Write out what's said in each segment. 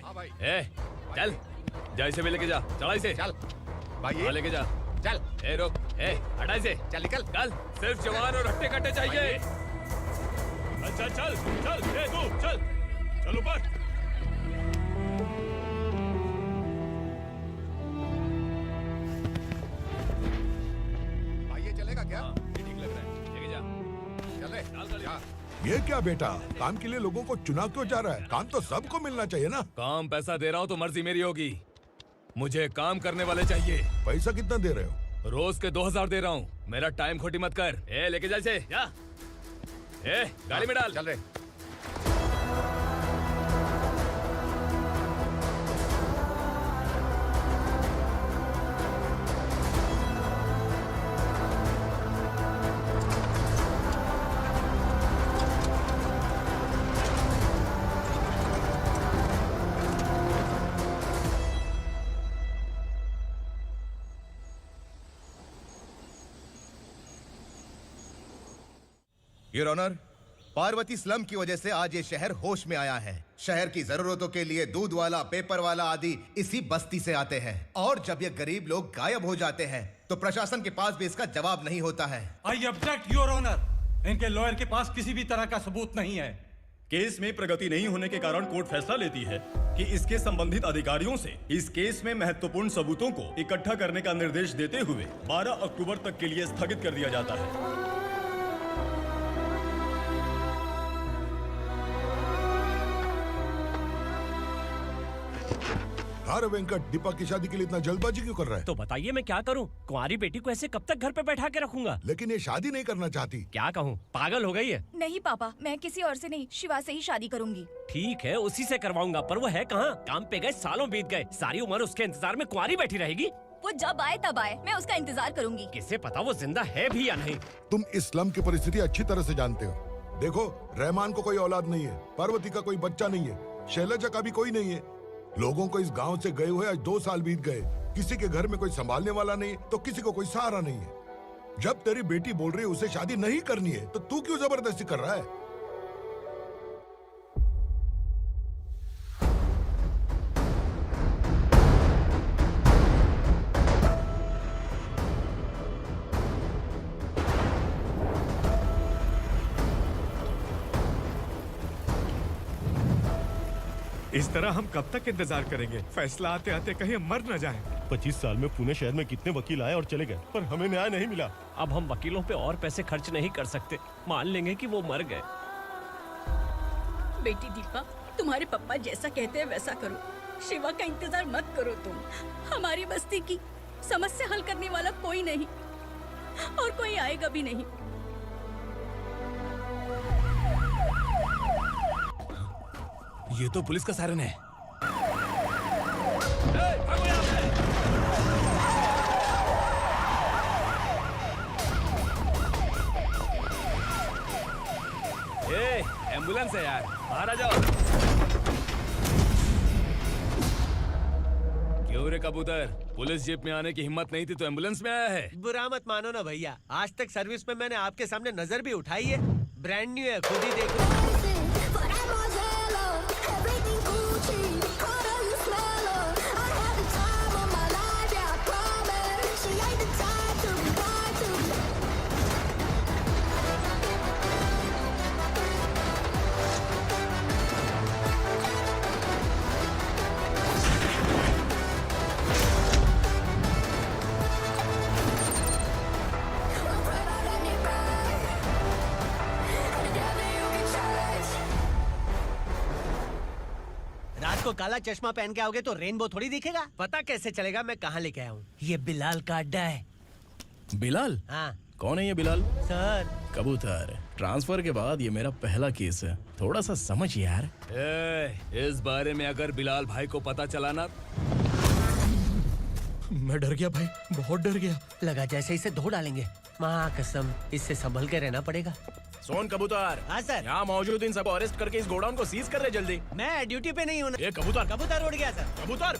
हाँ भाई। ए चल, जा इसे भी लेके जा, चला इसे। चल भाई, हाँ लेके जा। चल। ए रुक, ए हटा इसे। चल निकल। कल सिर्फ जवान और हट्टे कट्टे चाहिए। अच्छा चल चल, ए तू चल, चल ऊपर। भाई ये चलेगा क्या? ये ठीक लग रहा है, लेके जा। चल रे, चल जा। ये क्या बेटा, काम के लिए लोगों को चुना क्यों जा रहा है? काम तो सबको मिलना चाहिए ना। काम पैसा दे रहा हूँ तो मर्जी मेरी होगी, मुझे काम करने वाले चाहिए। पैसा कितना दे रहे हो? रोज के 2000 दे रहा हूँ, मेरा टाइम खोटी मत कर। ए लेके जा इसे, जा। ए गाड़ी में डाल। चल रे। योर ऑनर, पार्वती स्लम की वजह से आज ये शहर होश में आया है। शहर की जरूरतों के लिए दूध वाला, पेपर वाला आदि इसी बस्ती से आते हैं, और जब ये गरीब लोग गायब हो जाते हैं तो प्रशासन के पास भी इसका जवाब नहीं होता है। I object your honour. इनके लॉयर के पास किसी भी तरह का सबूत नहीं है। केस में प्रगति नहीं होने के कारण कोर्ट फैसला लेती है कि इसके संबंधित अधिकारियों से इस केस में महत्वपूर्ण सबूतों को इकट्ठा करने का निर्देश देते हुए 12 अक्टूबर तक के लिए स्थगित कर दिया जाता है। अरे वेंकट, दीपक की शादी के लिए इतना जल्दबाजी क्यों कर रहा है? तो बताइए मैं क्या करूं? कुंवारी बेटी को ऐसे कब तक घर पे बैठा के रखूंगा? लेकिन ये शादी नहीं करना चाहती। क्या कहूं, पागल हो गई है। नहीं पापा, मैं किसी और से नहीं, शिवा से ही शादी करूंगी। ठीक है, उसी से करवाऊंगा, पर वो है कहाँ? काम पे गए, सालों बीत गए, सारी उम्र उसके इंतजार में कुंवारी बैठी रहेगी। वो जब आए तब आए, मैं उसका इंतजार करूंगी। किसे पता वो जिंदा है भी या नहीं। तुम इस्लाम की परिस्थिति अच्छी तरह से जानते हो। देखो, रहमान को कोई औलाद नहीं है, पार्वती का कोई बच्चा नहीं है, शैलजा का भी कोई नहीं है। लोगों को इस गांव से गए हुए आज 2 साल बीत गए। किसी के घर में कोई संभालने वाला नहीं, तो किसी को कोई सहारा नहीं है। जब तेरी बेटी बोल रही है उसे शादी नहीं करनी है, तो तू क्यों जबरदस्ती कर रहा है? इस तरह हम कब तक इंतजार करेंगे? फैसला आते आते कहीं हम मर न जाएं। 25 साल में पुणे शहर में कितने वकील आए और चले गए, पर हमें न्याय नहीं मिला। अब हम वकीलों पे और पैसे खर्च नहीं कर सकते। मान लेंगे कि वो मर गए। बेटी दीपा, तुम्हारे पापा जैसा कहते हैं वैसा करो। शिवा का इंतजार मत करो तुम। हमारी बस्ती की समस्या हल करने वाला कोई नहीं, और कोई आएगा भी नहीं। ये तो पुलिस का सायरन है। ए, एम्बुलेंस है यार, बाहर आ जाओ। क्यों रे कबूतर, पुलिस जीप में आने की हिम्मत नहीं थी तो एम्बुलेंस में आया है? बुरा मत मानो ना भैया, आज तक सर्विस में मैंने आपके सामने नजर भी उठाई है। ब्रांड न्यू है, खुद ही देखो। रात को काला चश्मा पहन के आओगे तो रेनबो थोड़ी दिखेगा। पता कैसे चलेगा मैं कहाँ लेके आया हूँ? ये बिलाल का अड्डा है। बिलाल? हाँ। कौन है ये बिलाल? सर, कबूतर, ट्रांसफर के बाद ये मेरा पहला केस है, थोड़ा सा समझ यार। इस बारे में अगर बिलाल भाई को पता चला ना। मैं डर गया भाई, बहुत डर गया। लगा जैसे इसे धो डालेंगे। माँ कसम, इससे संभल के रहना पड़ेगा। सोन कबूतर। हाँ सर। यहाँ मौजूद इन सबको अरेस्ट करके इस गोडाउन को सीज कर रहे जल्दी। मैं ड्यूटी पे नहीं हूँ। ये कबूतर। कबूतर उड़ गया सर। कबूतर।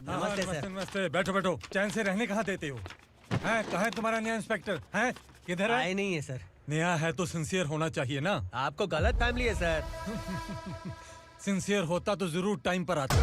नमस्ते सर। नमस्ते, बैठो बैठो। चैन से रहने कहाँ देते हो? हैं, कहाँ है तुम्हारा नया इंस्पेक्टर? हैं, किधर है? आए नहीं है सर। नया है तो सिंसियर होना चाहिए ना। आपको गलत फैमिली है सर। सिंसियर होता तो जरूर टाइम पर आता।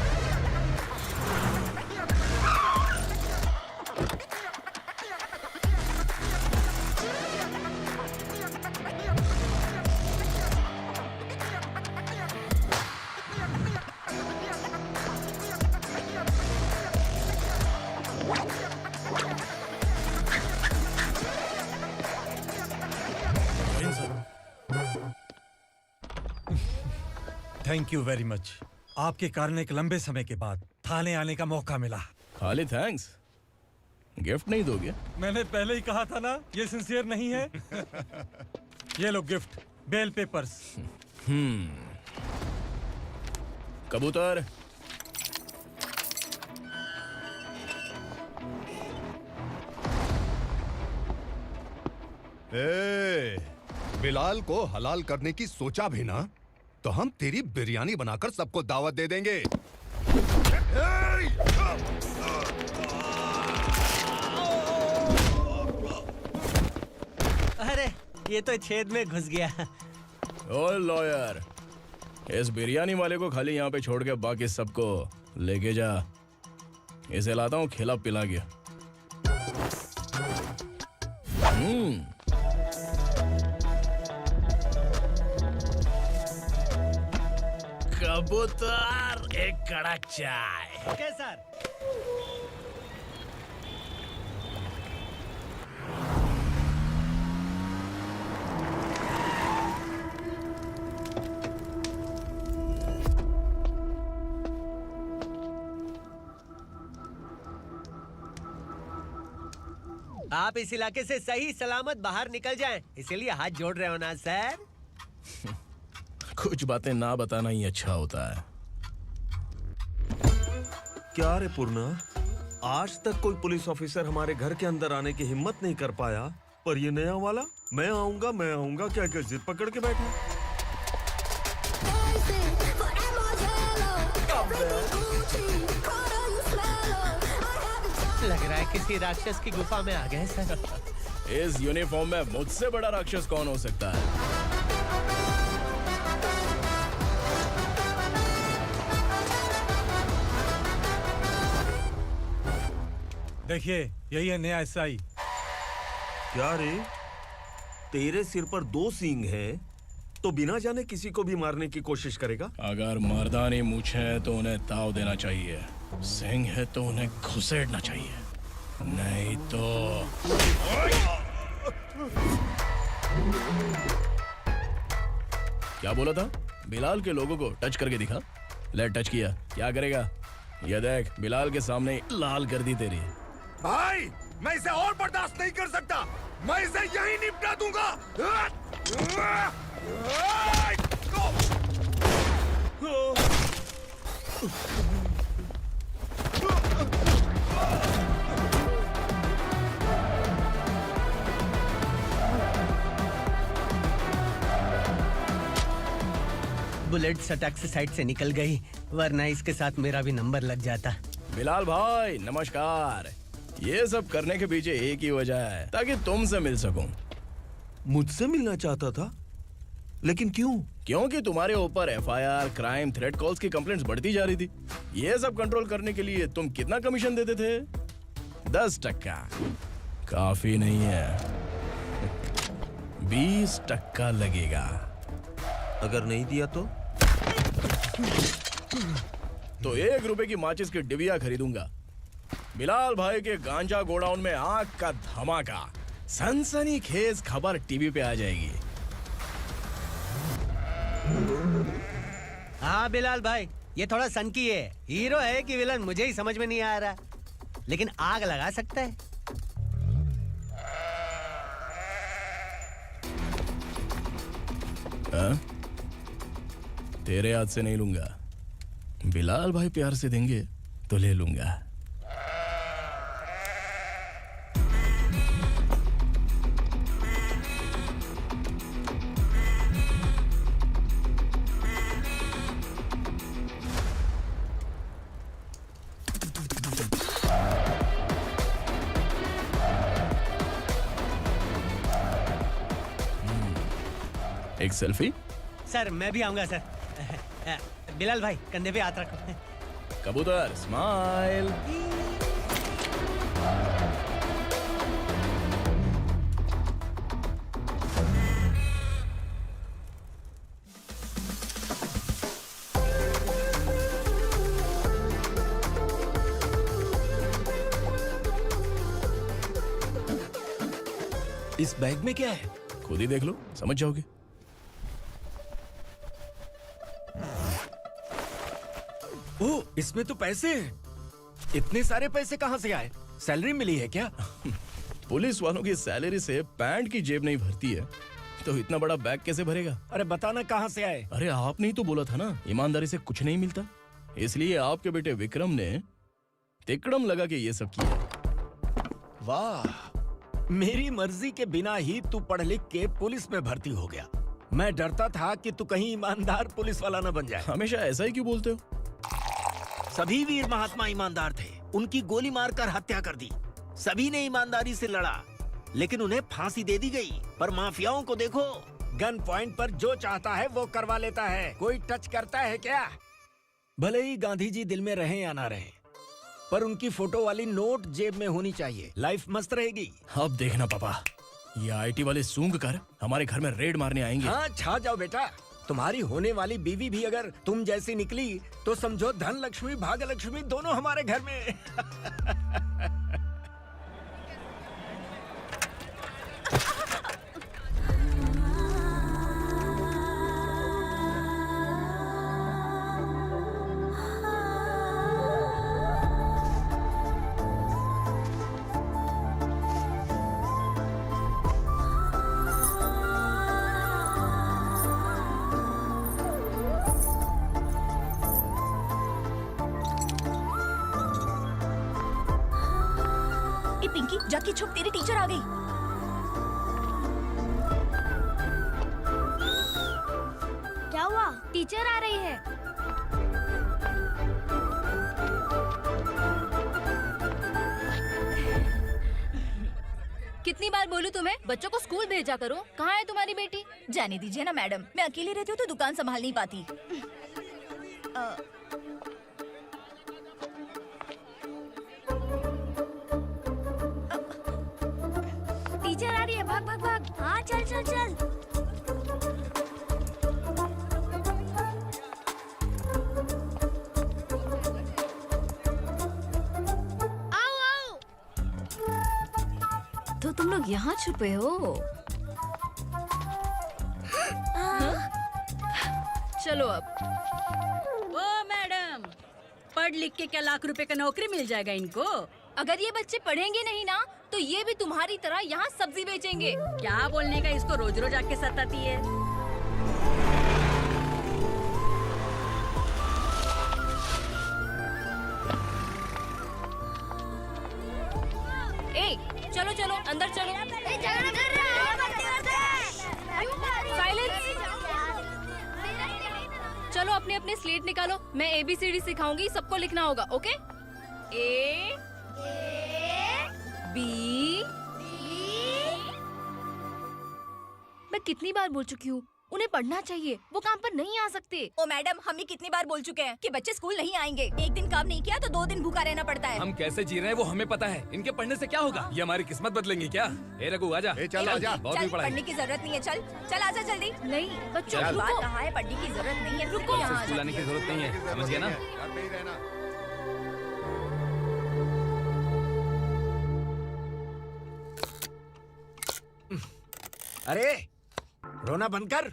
Thank you very much. आपके कारण एक लंबे समय के बाद थाने आने का मौका मिला। खाली थैंक्स, गिफ्ट नहीं दोगे? मैंने पहले ही कहा था ना, ये सिंसियर नहीं है। ये लो गिफ्ट, बेल पेपर्स। कबूतर। बिलाल को हलाल करने की सोचा भी ना, तो हम तेरी बिरयानी बनाकर सबको दावत दे देंगे। अरे ये तो छेद में घुस गया। ओ लॉयर, इस बिरयानी वाले को खाली यहाँ पे छोड़ के बाकी सबको लेके जा। इसे लाता हूँ खिला पिला के। कबूतर, एक कड़क चाय। Okay sir. आप इस इलाके से सही सलामत बाहर निकल जाएं, इसीलिए हाथ जोड़ रहे हो ना सर। कुछ बातें ना बताना ही अच्छा होता है। क्या रे पूर्णा, आज तक कोई पुलिस ऑफिसर हमारे घर के अंदर आने की हिम्मत नहीं कर पाया, पर ये नया वाला मैं आऊंगा क्या जिद पकड़ के बैठा। लग रहा है किसी राक्षस की गुफा में आ गए सर। इस यूनिफॉर्म में मुझसे बड़ा राक्षस कौन हो सकता है? देखिए, यही है नया एसआई। क्या रे, तेरे सिर पर 2 सींग है तो बिना जाने किसी को भी मारने की कोशिश करेगा? अगर मर्दानी मूछें है तो उन्हें ताव देना चाहिए, सिंह है तो उन्हें घुसेड़ना चाहिए, नहीं तो। क्या बोला था? बिलाल के लोगों को टच करके दिखा। ले टच किया, क्या करेगा? ये देख, बिलाल के सामने ही लाल कर दी तेरी। भाई, मैं इसे और बर्दाश्त नहीं कर सकता। मैं इसे यहीं निपटा दूंगा। बुलेट सटक से साइड से निकल गई, वरना इसके साथ मेरा भी नंबर लग जाता। बिलाल भाई नमस्कार। ये सब करने के पीछे एक ही वजह है, ताकि तुमसे मिल सकूं। मुझसे मिलना चाहता था, लेकिन क्यों? क्योंकि तुम्हारे ऊपर एफआईआर, क्राइम, थ्रेट कॉल्स की कंप्लेंट्स बढ़ती जा रही थी। ये सब कंट्रोल करने के लिए तुम कितना कमीशन देते थे? 10%। काफी नहीं है, 20% लगेगा। अगर नहीं दिया तो 1 रुपए की माचिस की डिबिया खरीदूंगा। बिलाल भाई के गांजा गोडाउन में आग का धमाका, सनसनीखेज खबर टीवी पे आ जाएगी। हाँ बिलाल भाई, ये थोड़ा सनकी है। हीरो है कि विलन मुझे ही समझ में नहीं आ रहा, लेकिन आग लगा सकता है। हाँ? तेरे हाथ से नहीं लूंगा, बिलाल भाई प्यार से देंगे तो ले लूंगा। एक सेल्फी? सर मैं भी आऊंगा सर। बिलाल भाई कंधे पे हाथ रखो। कबूतर स्माइल। इस बैग में क्या है? खुद ही देख लो, समझ जाओगे। ओह, इसमें तो पैसे हैं। इतने सारे पैसे कहाँ से आए? सैलरी मिली है क्या? पुलिस वालों की सैलरी से पैंट की जेब नहीं भरती है, तो इतना बड़ा बैग कैसे भरेगा? अरे बताना कहाँ से आए? अरे आपने ही तो बोला था ना, ईमानदारी से कुछ नहीं मिलता। इसलिए आपके बेटे विक्रम ने तिकड़म लगा के ये सब किया। वाह, मेरी मर्जी के बिना ही तू पढ़ लिख के पुलिस में भर्ती हो गया। मैं डरता था कि तू कहीं ईमानदार पुलिस वाला न बन जाए। हमेशा ऐसा ही क्यों बोलते हो? सभी वीर महात्मा ईमानदार थे, उनकी गोली मारकर हत्या कर दी। सभी ने ईमानदारी से लड़ा, लेकिन उन्हें फांसी दे दी गई। पर माफियाओं को देखो, गन पॉइंट पर जो चाहता है वो करवा लेता है। कोई टच करता है क्या? भले ही गांधी जी दिल में रहे या ना रहे, पर उनकी फोटो वाली नोट जेब में होनी चाहिए। लाइफ मस्त रहेगी। अब देखना पापा, ये आईटी वाले सूंघ कर हमारे घर में रेड मारने आएंगे। हाँ, छा जाओ बेटा। तुम्हारी होने वाली बीवी भी अगर तुम जैसी निकली तो समझो धन लक्ष्मी भाग्य लक्ष्मी दोनों हमारे घर में। पिंकी, जाके छुप, तेरी टीचर आ गई। क्या हुआ? टीचर आ रही है। कितनी बार बोलूं तुम्हें, बच्चों को स्कूल भेजा करो। कहाँ है तुम्हारी बेटी? जाने दीजिए ना मैडम, मैं अकेली रहती हूँ तो दुकान संभाल नहीं पाती। टीचर आ रही है, भाग भाग भाग। हाँ चल चल चल। आओ आओ। तो तुम लोग यहाँ छुपे हो? चलो अब। ओ मैडम, पढ़ लिख के क्या लाख रुपए का नौकरी मिल जाएगा इनको? अगर ये बच्चे पढ़ेंगे नहीं ना, तो ये भी तुम्हारी तरह यहाँ सब्जी बेचेंगे। क्या बोलने का, इसको रोज रोज आके सताती है। ए, चलो चलो अंदर चलो। साइलेंस। स्लेट निकालो, मैं ABCD सिखाऊंगी, सबको लिखना होगा, ओके? A B। मैं कितनी बार बोल चुकी हूँ, उन्हें पढ़ना चाहिए, वो काम पर नहीं आ सकते। ओ मैडम, हम ही कितनी बार बोल चुके हैं कि बच्चे स्कूल नहीं आएंगे। एक दिन काम नहीं किया तो 2 दिन भूखा रहना पड़ता है। हम कैसे जी रहे हैं वो हमें पता है, इनके पढ़ने से क्या होगा? ये हमारी किस्मत बदलेंगी क्या? ए रघु आजा। चल आजा। बहुत भी पढ़ाई। पढ़ने की जरूरत नहीं है, चल चल आजा जल्दी। नहीं बच्चों, चल। बात कहाँ है, पढ़ने की जरूरत नहीं है, रुको। स्कूल आने की जरूरत नहीं है, समझ गया ना? घर में ही रहना। अरे रोना बंद कर।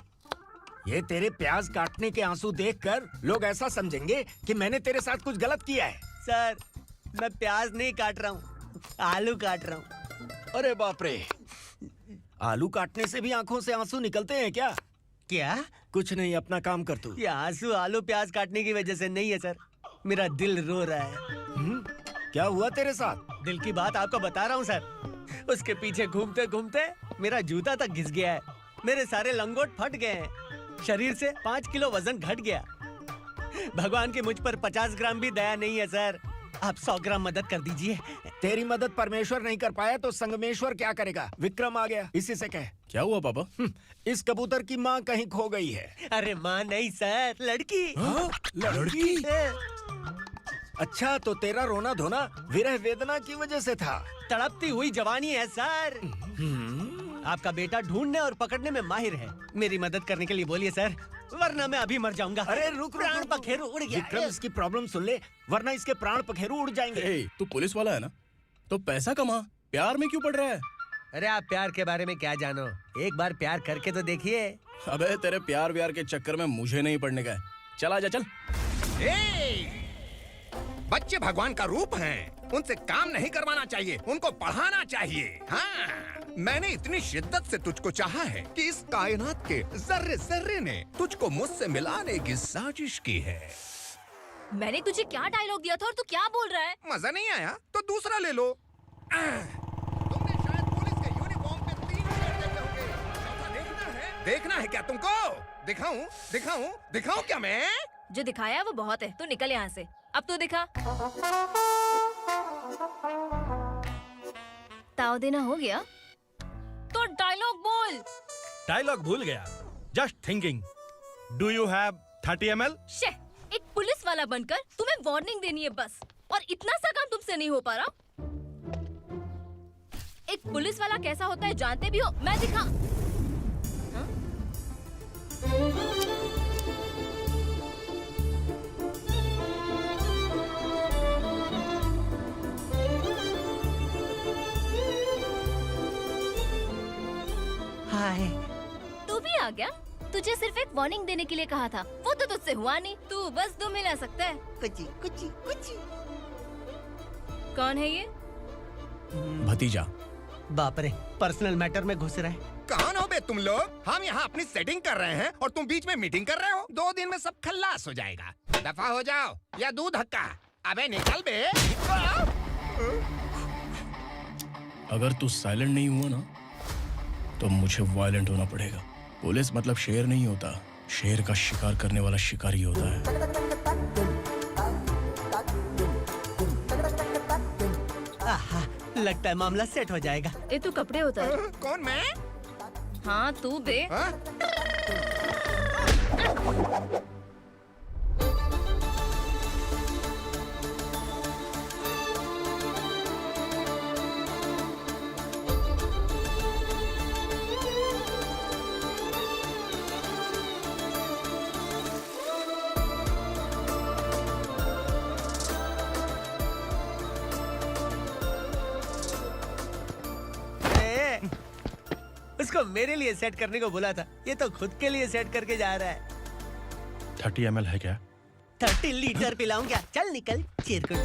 ये तेरे प्याज काटने के आंसू देखकर लोग ऐसा समझेंगे कि मैंने तेरे साथ कुछ गलत किया है। सर, मैं प्याज नहीं काट रहा हूँ, आलू काट रहा हूँ। अरे बाप रे, आलू काटने से भी आंखों से आंसू निकलते हैं क्या? क्या? कुछ नहीं, अपना काम कर तू। ये आंसू आलू प्याज काटने की वजह से नहीं है सर, मेरा दिल रो रहा है। क्या हुआ तेरे साथ? दिल की बात आपको बता रहा हूँ सर। उसके पीछे घूमते घूमते मेरा जूता तक घिस गया है, मेरे सारे लंगोट फट गए हैं, शरीर से 5 किलो वजन घट गया। भगवान की मुझ पर 50 ग्राम भी दया नहीं है सर, आप 100 ग्राम मदद कर दीजिए। तेरी मदद परमेश्वर नहीं कर पाया तो संगमेश्वर क्या करेगा? विक्रम आ गया, इसी से कह। क्या हुआ पापा? इस कबूतर की माँ कहीं खो गई है। अरे माँ नहीं सर, लड़की। लड़की? अच्छा, तो तेरा रोना धोना विरह वेदना की वजह से था। तड़पती हुई जवानी है सर। आपका बेटा ढूंढने और पकड़ने में माहिर है, मेरी मदद करने के लिए बोलिए सर, वरना मैं अभी मर जाऊंगा। अरे रुक, प्राण पखेरु उड़ गया। विक्रम, इसकी प्रॉब्लम सुन ले, वरना इसके प्राण पखेरु उड़ जाएंगे। तू पुलिस वाला है ना, तो पैसा कमा, प्यार में क्यों पड़ रहा है? अरे आप प्यार के बारे में क्या जानो, एक बार प्यार करके तो देखिए। अबे तेरे प्यार व्यार के चक्कर में मुझे नहीं पड़ने का है, चल आजा चल। बच्चे भगवान का रूप हैं, उनसे काम नहीं करवाना चाहिए, उनको पढ़ाना चाहिए। हाँ, मैंने इतनी शिद्दत से तुझको चाहा है कि इस कायनात के जर्रे जर्रे ने तुझको मुझसे मिलाने की साजिश की है। मैंने तुझे क्या डायलॉग दिया था और तू क्या बोल रहा है? मजा नहीं आया तो दूसरा ले लो। तुमने शायद पुलिस के यूनिफॉर्म पे 3 शर्ट देखे होंगे। चौथा देखना है क्या तुमको? दिखाऊं दिखाऊं दिखाऊं क्या मैं? जो दिखाया वो बहुत है, तू निकल यहाँ से। अब तो दिखा। ताव देना हो गया तो डायलॉग बोल। डायलॉग भूल गया। Just thinking, do you have 30 ml? शे, एक पुलिस वाला बनकर तुम्हें वार्निंग देनी है बस, और इतना सा काम तुमसे नहीं हो पा रहा। एक पुलिस वाला कैसा होता है जानते भी हो? मैं दिखा। हाँ? हाय, तू भी आ गया? तुझे सिर्फ एक वार्निंग देने के लिए कहा था, वो तो तुझसे हुआ नहीं। तू बस दुम हिला सकता है। कुची कुची कुची। कौन है ये? भतीजा। बाप रे, पर्सनल मैटर में घुस रहे। कौन हो बे तुम लोग? हम यहाँ अपनी सेटिंग कर रहे हैं और तुम बीच में मीटिंग कर रहे हो। 2 दिन में सब खल्लास हो जाएगा। दफा हो जाओ या दूध हक्का। अबे निकल बे। अगर तू साइलेंट नहीं हुआ ना तो मुझे वायलेंट होना पड़ेगा। पुलिस मतलब शेर नहीं होता, शेर का शिकार करने वाला शिकारी होता है। आहा, लगता है मामला सेट हो जाएगा। ए तू कपड़े उतार। कौन मैं? हाँ तू बे। उसको मेरे लिए सेट करने को बोला था, ये तो खुद के लिए सेट करके जा रहा है। 30 ml है क्या? 30 लीटर पिलाऊं क्या? चल निकल चिरकुट।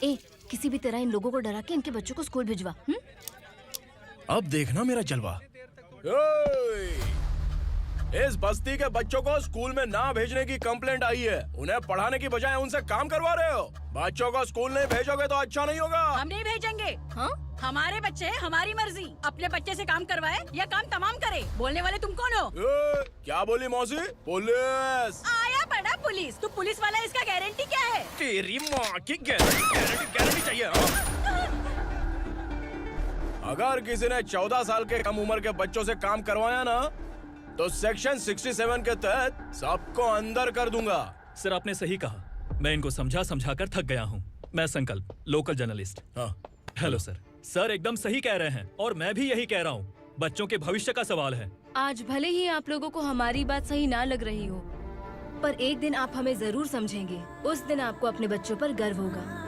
ए, किसी भी तरह इन लोगों को डरा के इनके बच्चों को स्कूल भिजवा। अब देखना मेरा जलवा। इस बस्ती के बच्चों को स्कूल में ना भेजने की कंप्लेंट आई है। उन्हें पढ़ाने की बजाय उनसे काम करवा रहे हो। बच्चों को स्कूल नहीं भेजोगे तो अच्छा नहीं होगा। हम नहीं भेजेंगे। हाँ? हमारे बच्चे हमारी मर्जी। अपने बच्चे से काम करवाए या काम तमाम करे। बोलने वाले तुम कौन हो? क्या बोली मौसी? पुलिस आया बड़ा पुलिस। तू पुलिस वाला, इसका गारंटी क्या है? तेरी माँ की गारंटी चाहिए। अगर किसी ने 14 साल के कम उम्र के बच्चों से काम करवाया ना तो सेक्शन 67 के तहत सबको अंदर कर दूंगा। सर आपने सही कहा। मैं इनको समझा कर थक गया हूँ। मैं संकल्प, लोकल जर्नलिस्ट। हाँ। Hello sir. सर एकदम सही कह रहे हैं और मैं भी यही कह रहा हूँ। बच्चों के भविष्य का सवाल है। आज भले ही आप लोगों को हमारी बात सही ना लग रही हो, पर एक दिन आप हमें जरूर समझेंगे। उस दिन आपको अपने बच्चों पर गर्व होगा।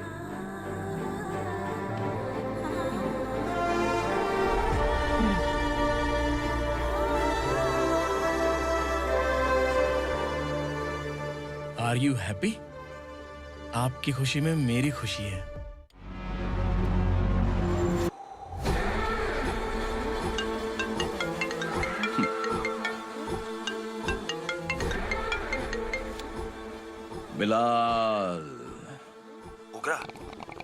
Are you happy? आपकी खुशी में मेरी खुशी है। बिलाल। उगरा,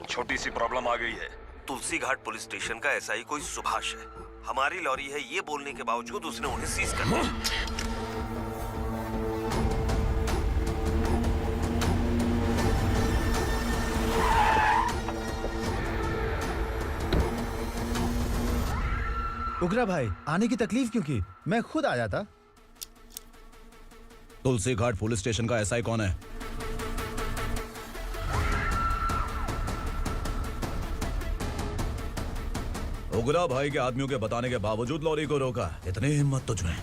छोटी सी प्रॉब्लम आ गई है। तुलसी घाट पुलिस स्टेशन का एसआई कोई सुभाष है। हमारी लॉरी है ये बोलने के बावजूद उसने उन्हें सीज कर दिया। उगरा भाई, आने की तकलीफ क्यों की? मैं खुद आ जाता। तुलसी घाट पुलिस स्टेशन का एसआई कौन है? उगरा भाई के आदमियों के बताने के बावजूद लॉरी को रोका। इतनी हिम्मत तुझमें?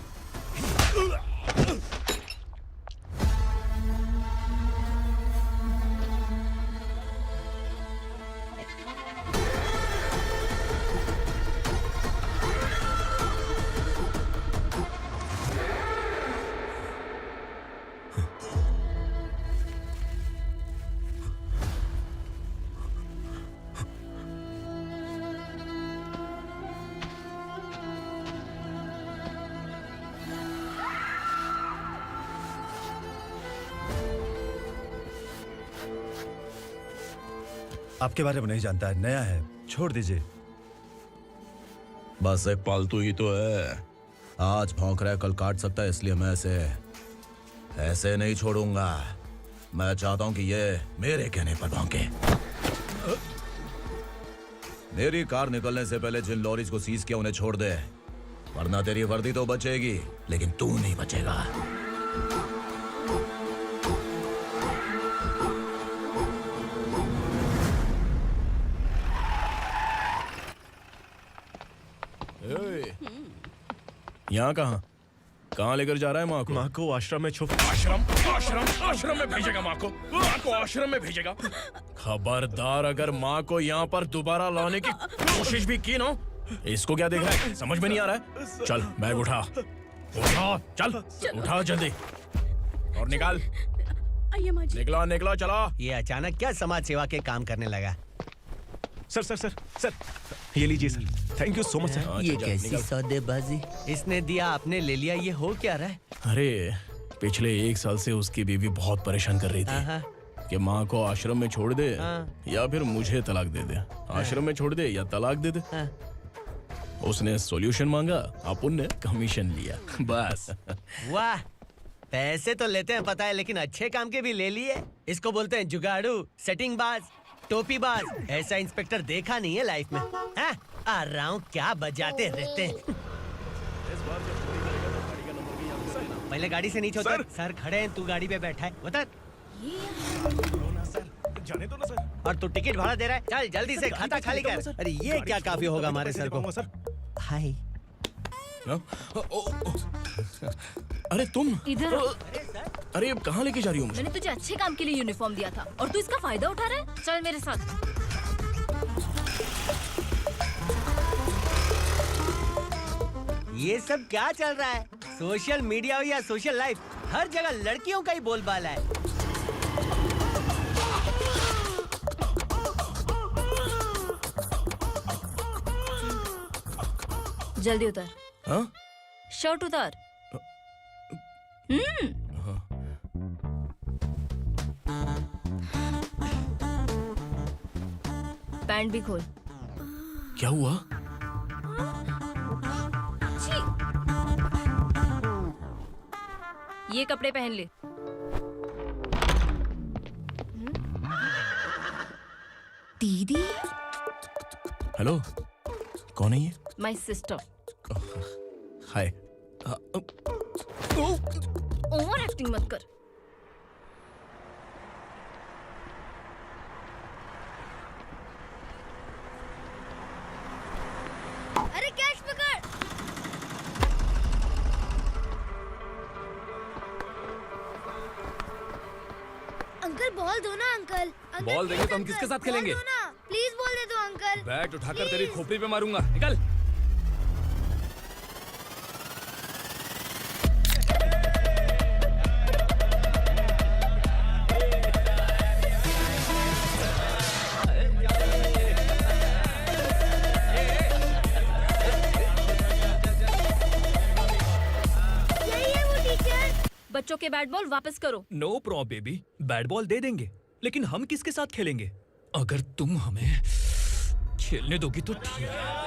आपके बारे में नहीं जानता है, नया है, छोड़ दीजिए। बस एक पालतू ही तो है। आज भौंक रहा है, कल काट सकता है, इसलिए मैं ऐसे नहीं छोड़ूंगा। मैं चाहता हूं कि ये मेरे कहने पर भौंके। मेरी कार निकलने से पहले जिन लॉरीज को सीज किया उन्हें छोड़ दे, वरना तेरी वर्दी तो बचेगी लेकिन तू नहीं बचेगा। यहाँ कहाँ लेकर जा रहा है माँ को? माँ को आश्रम में छुप। आश्रम में भेजेगा माँ को? माँ को आश्रम में भेजेगा? खबरदार, अगर माँ को यहाँ पर दोबारा लाने की कोशिश भी की ना, इसको क्या देख रहा है? समझ में नहीं आ रहा है? चल बैग उठा, चल उठा जल्दी और निकाल। निकला चला। ये अचानक क्या समाज सेवा के काम करने लगा? सर ये लीजिए sir. Thank you so much sir. ये कैसी सौदेबाजी? इसने दिया, आपने ले लिया, ये हो क्या रहा है? अरे पिछले 1 साल से उसकी बीवी बहुत परेशान कर रही थी कि माँ को आश्रम में छोड़ दे या फिर मुझे तलाक दे दे। आश्रम में छोड़ दे या तलाक दे दे। उसने सॉल्यूशन मांगा, अपन ने कमीशन लिया, बस। वाह, पैसे तो लेते हैं पता है, लेकिन अच्छे काम के भी ले लिए। इसको बोलते हैं जुगाड़ू, सेटिंग बाज, टोपी बाज। ऐसा इंस्पेक्टर देखा नहीं है लाइफ में। हाँ? आ रहा हूँ, क्या बजाते रहते हैं। पहले गाड़ी से नीचे उतर। सर खड़े हैं, तू गाड़ी पे बैठा है, उतर। जाने दो ना सर। और तू टिकट भाड़ा दे रहा है? चल जल्दी से खाता खाली कर। अरे ये क्या काफी होगा हमारे सर को? हाय। अरे तुम इधर। अरे अब कहाँ लेके जा रही हो मुझे? मैंने तुझे अच्छे काम के लिए यूनिफॉर्म दिया था और तू इसका फायदा उठा रहा है। चल मेरे साथ। ये सब क्या चल रहा है? सोशल मीडिया हो या सोशल लाइफ, हर जगह लड़कियों का ही बोलबाला है। जल्दी उतर। हाँ? शर्ट उतार। पैंट भी खोल। क्या हुआ? ये कपड़े पहन ले। दीदी। हेलो, कौन है ये? My sister. Hi. Over acting मत कर। अरे कैश पकड़। अंकल बॉल दो ना अंकल। बॉल देंगे तो हम किसके साथ खेलेंगे? प्लीज बॉल दे दो अंकल। बैट उठाकर तेरी खोपड़ी पे मारूंगा। निकल। बच्चों के बैट बॉल वापस करो। No problem baby, bat ball दे देंगे, लेकिन हम किसके साथ खेलेंगे? अगर तुम हमें खेलने दोगी तो ठीक है।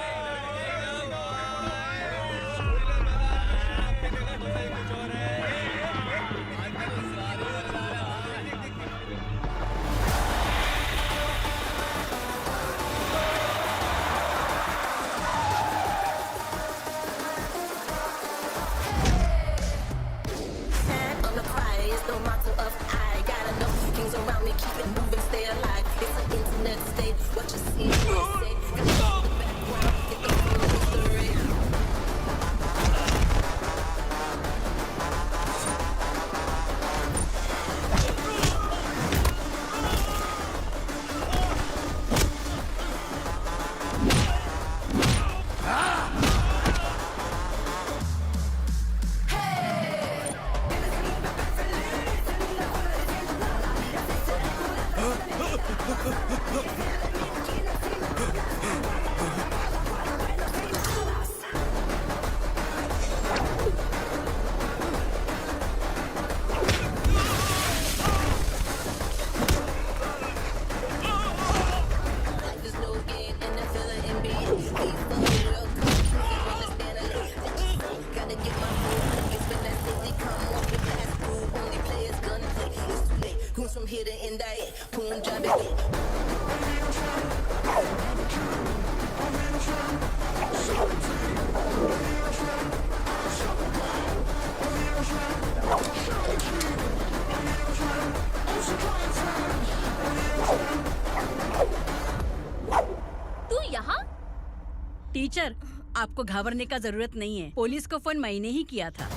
टीचर, आपको घबराने का जरूरत नहीं है। पुलिस को फोन मैंने ही किया था।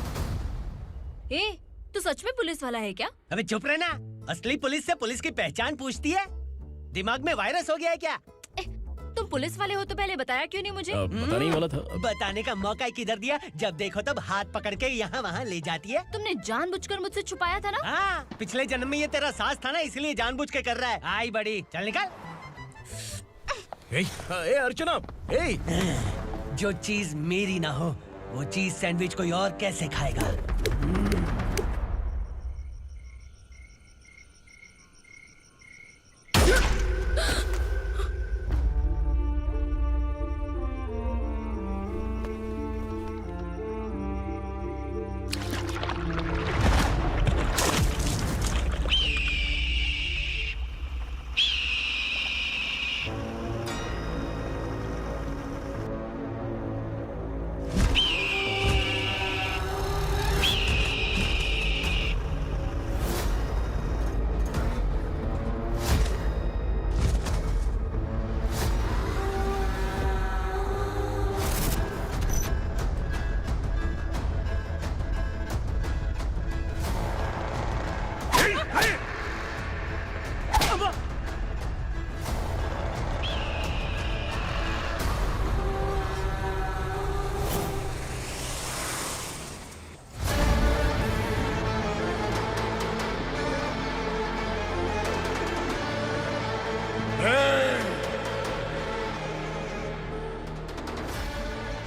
ए, तू सच में पुलिस वाला है क्या? अबे चुप रहना। असली पुलिस से पुलिस की पहचान पूछती है? दिमाग में वायरस हो गया है क्या? तुम पुलिस वाले हो तो पहले बताया क्यों नहीं मुझे? बताने ही वाला था। बताने का मौका किधर दिया? जब देखो तब हाथ पकड़ के यहाँ वहाँ ले जाती है। तुमने जानबूझकर मुझसे छुपाया था ना? हाँ, पिछले जन्म में ये तेरा सास था ना, इसलिए जानबूझ के कर रहा है। आई बड़ी, चल निकल। ए अर्चना, ए! जो चीज मेरी ना हो, वो चीज सैंडविच कोई और कैसे खाएगा?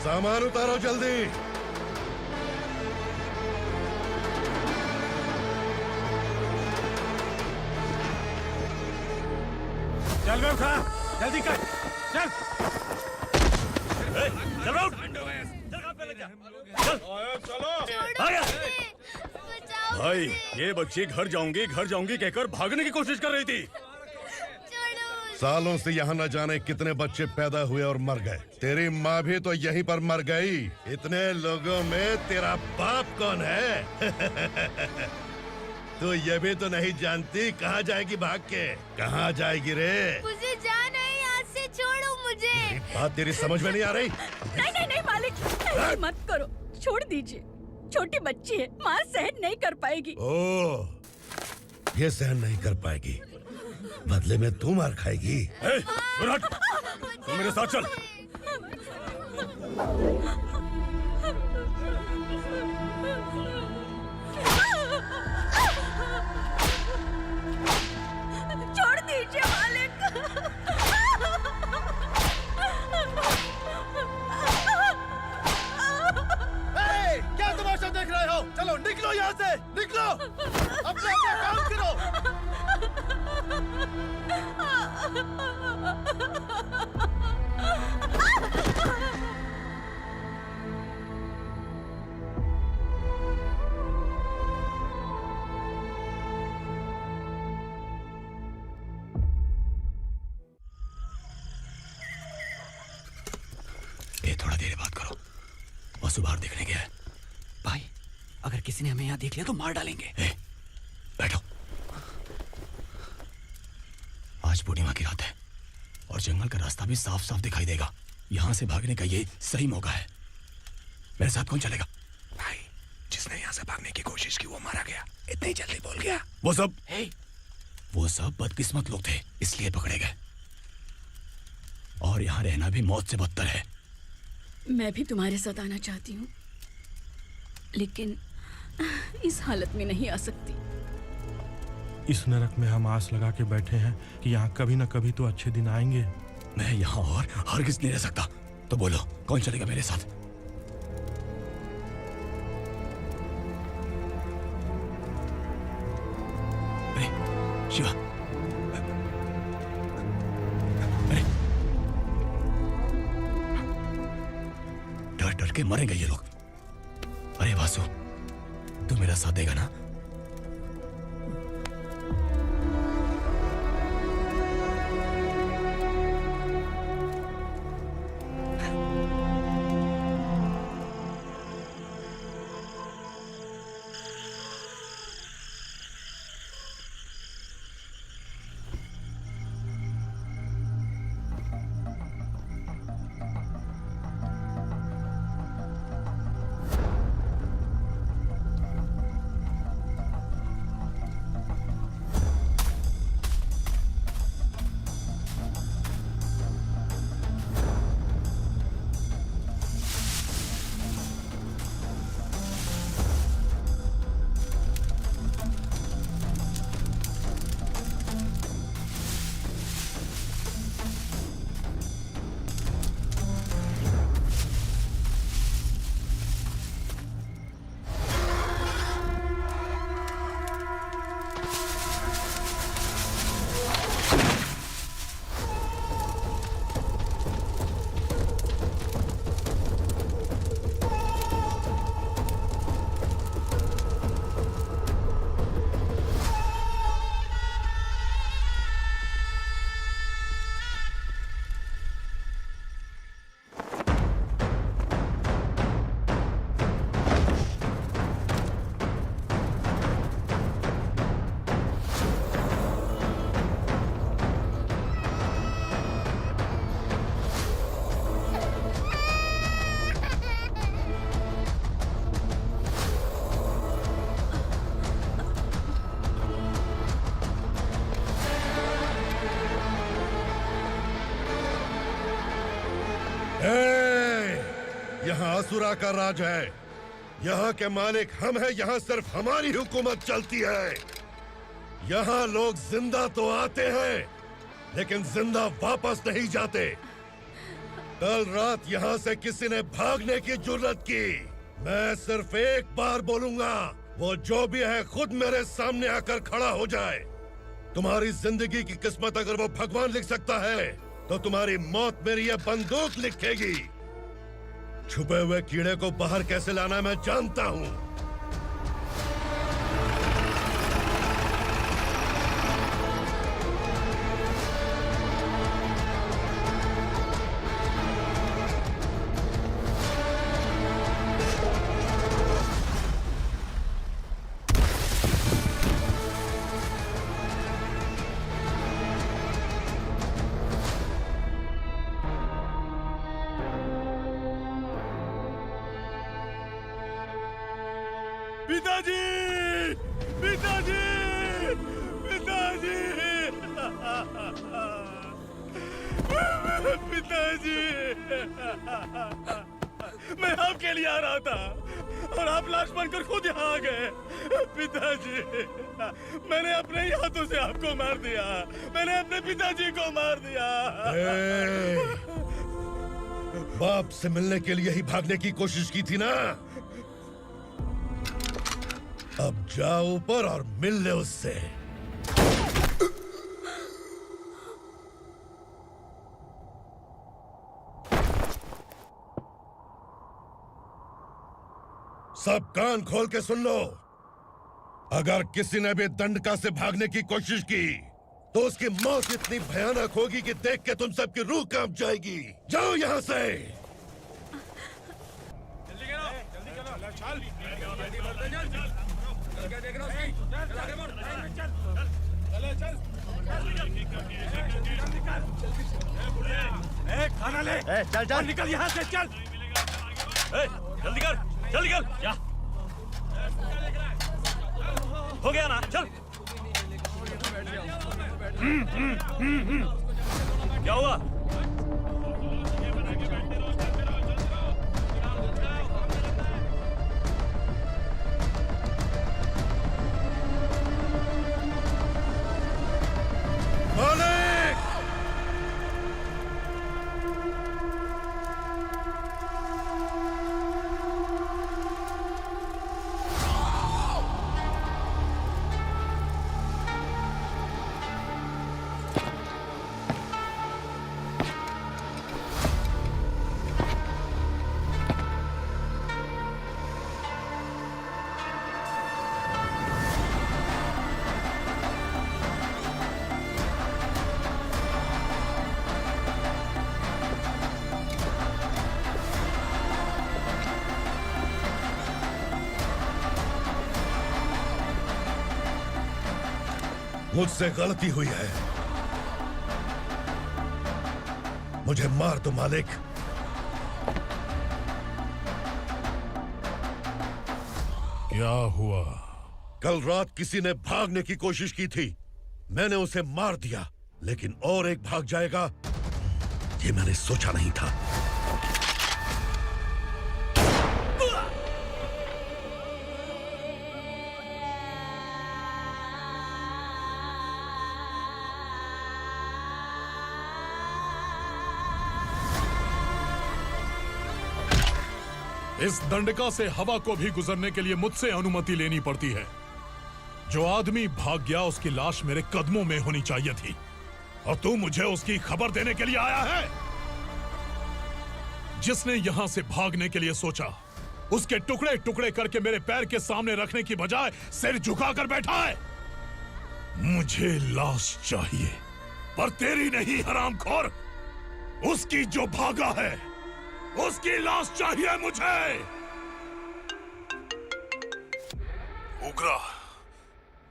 सामान उतारो जल्दी। चल बे उठा, जल्दी कर, चल। चल बे उठ। भाई, ये बच्ची घर जाऊंगी कहकर भागने की कोशिश कर रही थी। सालों से यहाँ न जाने कितने बच्चे पैदा हुए और मर गए। तेरी माँ भी तो यहीं पर मर गई। इतने लोगों में तेरा बाप कौन है? तू ये भी तो नहीं जानती कहाँ जाएगी भाग के? कहाँ जाएगी रे? मुझे जाना है, यहाँ से छोड़ो मुझे। बात तेरी समझ में नहीं आ रही? नहीं मालिक, ऐसे मत करो, छोड़ दीजिए। छोटी बच्ची है, माँ सहन नहीं कर पाएगी। ओह, ये सहन नहीं कर पाएगी, बदले में तू मार खाएगी। तू मेरे साथ चल। छोड़ दीजिए मालिक। क्या तमाशा देख रहे हो? चलो निकलो यहाँ से, निकलो। अपना काम करो। ये थोड़ा देर बात करो, वसु बाहर देखने गया है। भाई, अगर किसी ने हमें यहाँ देख लिया तो मार डालेंगे। बैठो। आज पूर्णिमा की रात है और जंगल का रास्ता भी साफ साफ दिखाई देगा। यहाँ से भागने का ये सही मौका है। मेरे साथ कौन चलेगा? भाई, जिसने यहाँ से भागने की कोशिश की वो मारा गया। इतनी जल्दी बोल गया। वो सब बदकिस्मत लोग थे, इसलिए पकड़े गए। और यहाँ रहना भी मौत से बदतर है। मैं भी तुम्हारे साथ आना चाहती हूँ, लेकिन इस हालत में नहीं आ सकती। इस नरक में हम आस लगा के बैठे हैं कि यहाँ कभी न कभी तो अच्छे दिन आएंगे। मैं यहाँ और हरगिज़ नहीं रह सकता। तो बोलो, कौन चलेगा मेरे साथ? अरे शिवा, अरे डर डर के मरेंगे ये लोग। अरे वासु, तू मेरा साथ देगा ना? यहाँ असुरा का राज है। यहाँ के मालिक हम हैं। यहाँ सिर्फ हमारी हुकूमत चलती है। यहाँ लोग जिंदा तो आते हैं लेकिन जिंदा वापस नहीं जाते। कल रात यहाँ से किसी ने भागने की जुर्रत की, मैं सिर्फ एक बार बोलूंगा, वो जो भी है खुद मेरे सामने आकर खड़ा हो जाए। तुम्हारी जिंदगी की किस्मत अगर वो भगवान लिख सकता है तो तुम्हारी मौत मेरी ये बंदूक लिखेगी। छुपे हुए कीड़े को बाहर कैसे लाना मैं जानता हूँ। पिताजी, पिताजी, पिताजी, पिताजी, मैं आपके लिए आ रहा था और आप लाश बनकर खुद यहाँ आ गए। पिताजी, मैंने अपने ही हाथों से आपको मार दिया। मैंने अपने पिताजी को मार दिया। बाप से मिलने के लिए ही भागने की कोशिश की थी ना? अब जाओ ऊपर और मिल ले उससे। सब कान खोल के सुन लो। अगर किसी ने भी दंडका से भागने की कोशिश की तो उसकी मौत इतनी भयानक होगी कि देख के तुम सबकी रूह कांप जाएगी। जाओ यहाँ से। खाना ले। चल चल निकल यहाँ से, चल। जल्दी कर, जल्दी कर। जा। हो गया ना, चल। क्या हुआ? मुझसे गलती हुई है। मुझे मार दो मालिक। क्या हुआ? कल रात किसी ने भागने की कोशिश की थी। मैंने उसे मार दिया, लेकिन और एक भाग जाएगा ये मैंने सोचा नहीं था। इस दंडका से हवा को भी गुजरने के लिए मुझसे अनुमति लेनी पड़ती है। जो आदमी भाग गया उसकी लाश मेरे कदमों में होनी चाहिए थी, और तू मुझे उसकी खबर देने के लिए आया है। जिसने यहां से भागने के लिए सोचा उसके टुकड़े टुकड़े करके मेरे पैर के सामने रखने की बजाय सिर झुकाकर बैठा है। मुझे लाश चाहिए, पर तेरी नहीं हरामखोर। उसकी जो भागा है उसकी लाश चाहिए मुझे। उग्रा,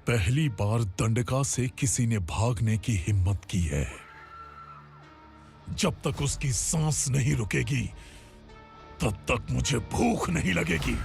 पहली बार दंडका से किसी ने भागने की हिम्मत की है। जब तक उसकी सांस नहीं रुकेगी तब तक मुझे भूख नहीं लगेगी।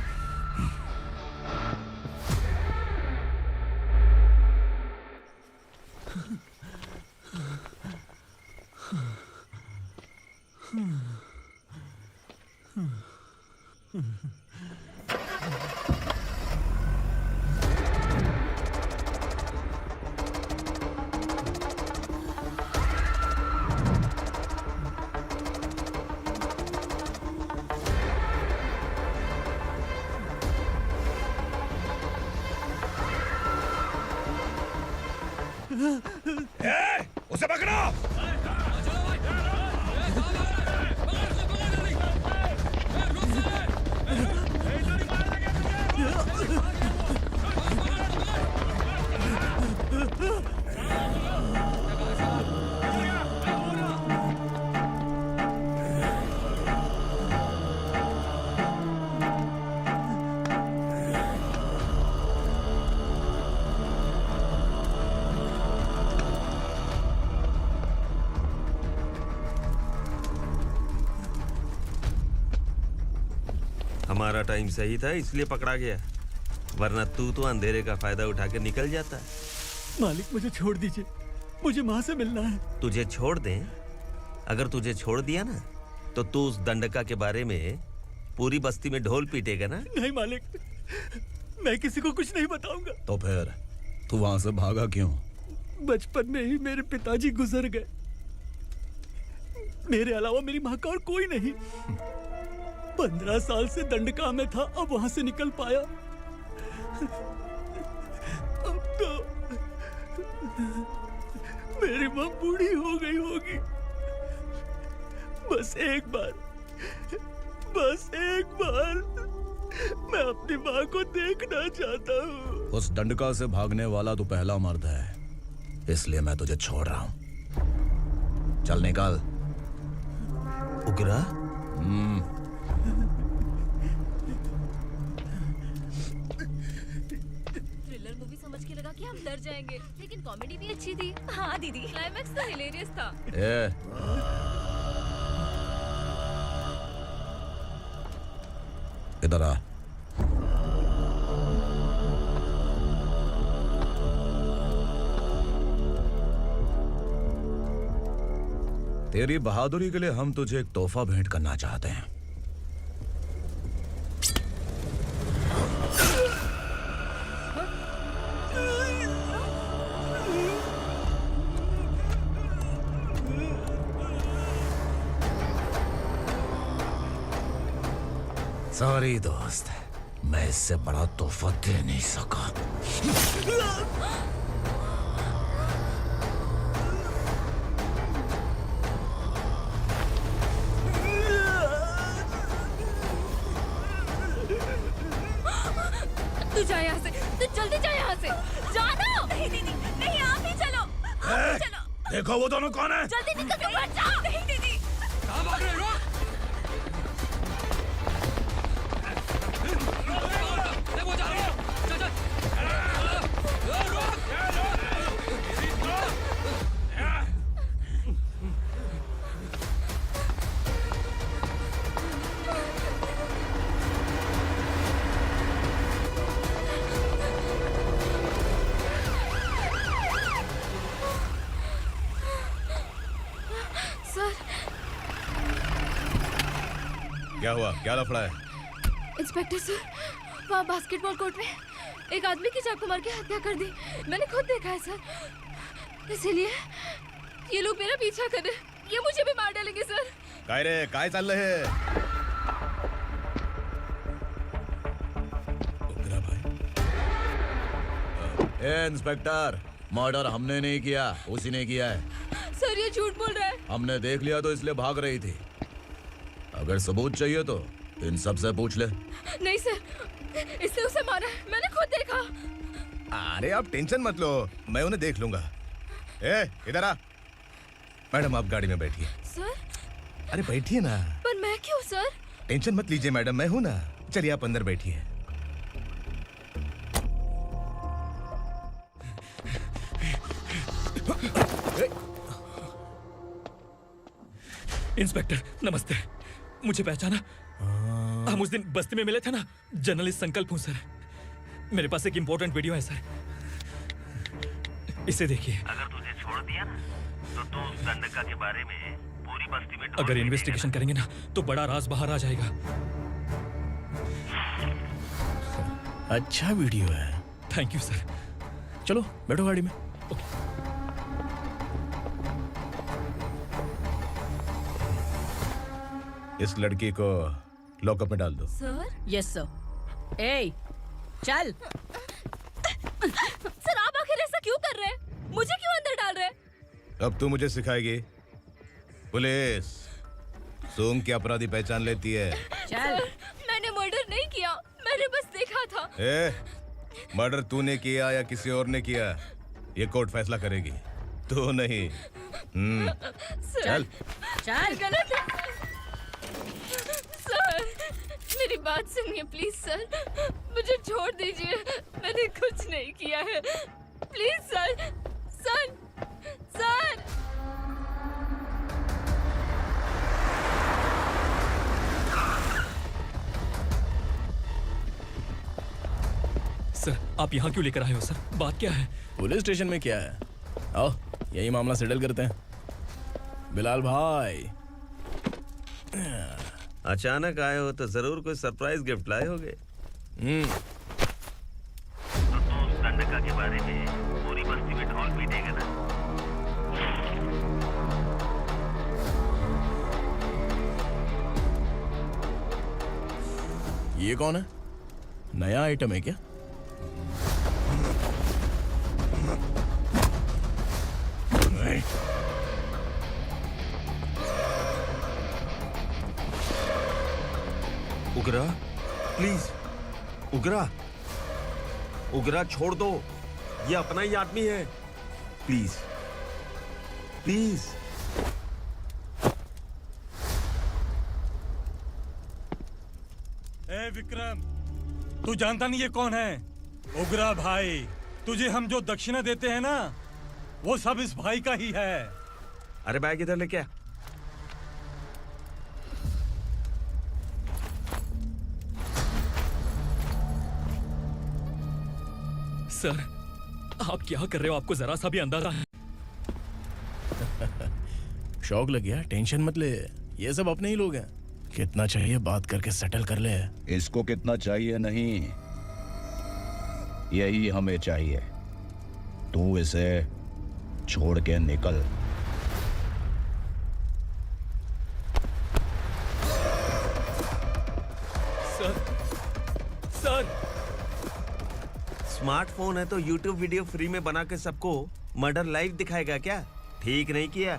उसे पकड़ो। हमारा टाइम सही था इसलिए पकड़ा गया, वरना तू तो अंधेरे का फायदा उठा के निकल जाता। मालिक मुझे छोड़ दीजिए, मुझे माँ से मिलना है। तुझे छोड़ दें? अगर तुझे छोड़ दिया ना तो तू उस दंडका के बारे में पूरी बस्ती में ढोल पीटेगा ना। नहीं मालिक, मैं किसी को कुछ नहीं बताऊंगा। तो फिर तू वहां से भागा क्यों? बचपन में ही मेरे पिताजी गुजर गए, मेरे अलावा मेरी माँ का और कोई नहीं। 15 साल से दंडका में था, अब वहां से निकल पाया। अब तो मेरी माँ बूढ़ी हो गई होगी। बस एक बार मैं अपनी माँ को देखना चाहता हूँ। उस दंडका से भागने वाला तू पहला मर्द है, इसलिए मैं तुझे छोड़ रहा हूँ। चल निकल। उग्रा? थ्रिलर मूवी समझ के लगा कि हम डर जाएंगे, लेकिन कॉमेडी भी अच्छी थी। हाँ दीदी, क्लाइमैक्स तो हिलेरियस था। इधर आ। तेरी बहादुरी के लिए हम तुझे एक तोहफा भेंट करना चाहते हैं। सॉरी दोस्त, मैं इससे बड़ा तोहफा दे नहीं सका। तू जा यहाँ से, तू जल्दी जा यहाँ से। जाना। नहीं दीदी, नहीं आप ही चलो, आप ही चलो। देखो वो दोनों कौन है? जल्दी निकल के मत जाओ। नहीं दीदी। कहाँ भाग रहे हो? वो जा रहे हो। चल। क्या हुआ? क्या लफड़ा है? इंस्पेक्टर सर, वहाँ बास्केटबॉल कोर्ट में एक आदमी की चाकू मार के हत्या कर दी। मैंने खुद देखा है सर, इसीलिए ये लोग मेरा पीछा कर रहे, ये मुझे भी मार डालेंगे सर। काय रे, काय चाललंय हे? ए इंस्पेक्टर, मर्डर हमने नहीं किया, उसी ने किया है। सर ये झूठ बोल रहा है। हमने देख लिया तो इसलिए भाग रही थी। अगर सबूत चाहिए तो इन सब से पूछ ले। नहीं सर, इसने उसे मारा है, मैंने खुद देखा। अरे आप टेंशन मत लो, मैं उन्हें देख लूंगा। इधर आ। मैडम आप गाड़ी में बैठिए। सर? अरे बैठिए ना। पर मैं क्यों सर? टेंशन मत लीजिए मैडम, मैं हूं ना। चलिए आप अंदर बैठिए। इंस्पेक्टर नमस्ते, मुझे पहचाना? हम उस दिन बस्ती में मिले थे ना। जर्नलिस्ट संकल्प हूँ सर। मेरे पास एक इम्पोर्टेंट वीडियो है सर, इसे देखिए। अगर तुझे छोड़ दिया ना तो तू उस दंडका के बारे में पूरी बस्ती में अगर इन्वेस्टिगेशन करेंगे ना तो बड़ा राज बाहर आ जाएगा। अच्छा वीडियो है। Thank you sir. चलो बैठो गाड़ी में। इस लड़की को लॉकअप में डाल दो। सर? Yes sir. ए, चल। सर आप आखिर ऐसा क्यों कर रहे हैं? मुझे क्यों अब तू मुझे सिखाएगी? पुलिस सूंघ के अपराधी पहचान लेती है। चल। मैंने मर्डर नहीं किया, मैंने बस देखा था। मर्डर तूने किया या किसी और ने किया, ये कोर्ट फैसला करेगी, तू नहीं। चल। चल। गलत है सर, मेरी बात सुनिए प्लीज सर, मुझे छोड़ दीजिए, मैंने कुछ नहीं किया है, please sir. Sir sir sir, आप यहाँ क्यों लेकर आए हो सर? बात क्या है? पुलिस स्टेशन में क्या है? आओ यही मामला सेटल करते हैं। बिलाल भाई, अचानक आए हो तो जरूर कोई सरप्राइज गिफ्ट लाए होगे। तो उस दंडका के बारे में पूरी बस्ती में ढोल पीटेगा ना? ये कौन है? नया आइटम है क्या? उगरा, प्लीज उगरा, उगरा छोड़ दो, ये अपना ही आदमी है, प्लीज प्लीज। ए विक्रम, तू जानता नहीं ये कौन है? उगरा भाई। तुझे हम जो दक्षिणा देते हैं ना, वो सब इस भाई का ही है। अरे बैग इधर लेके आ। सर, आप क्या कर रहे हो? आपको जरा सा भी अंदाजा है? शौक लग गया? टेंशन मत ले, ये सब अपने ही लोग हैं। कितना चाहिए बात करके सेटल कर ले। इसको कितना चाहिए नहीं, यही हमें चाहिए। तू इसे छोड़ के निकल। सर स्मार्टफोन है तो YouTube वीडियो फ्री में बना के सबको मर्डर लाइव दिखाएगा क्या? ठीक नहीं किया।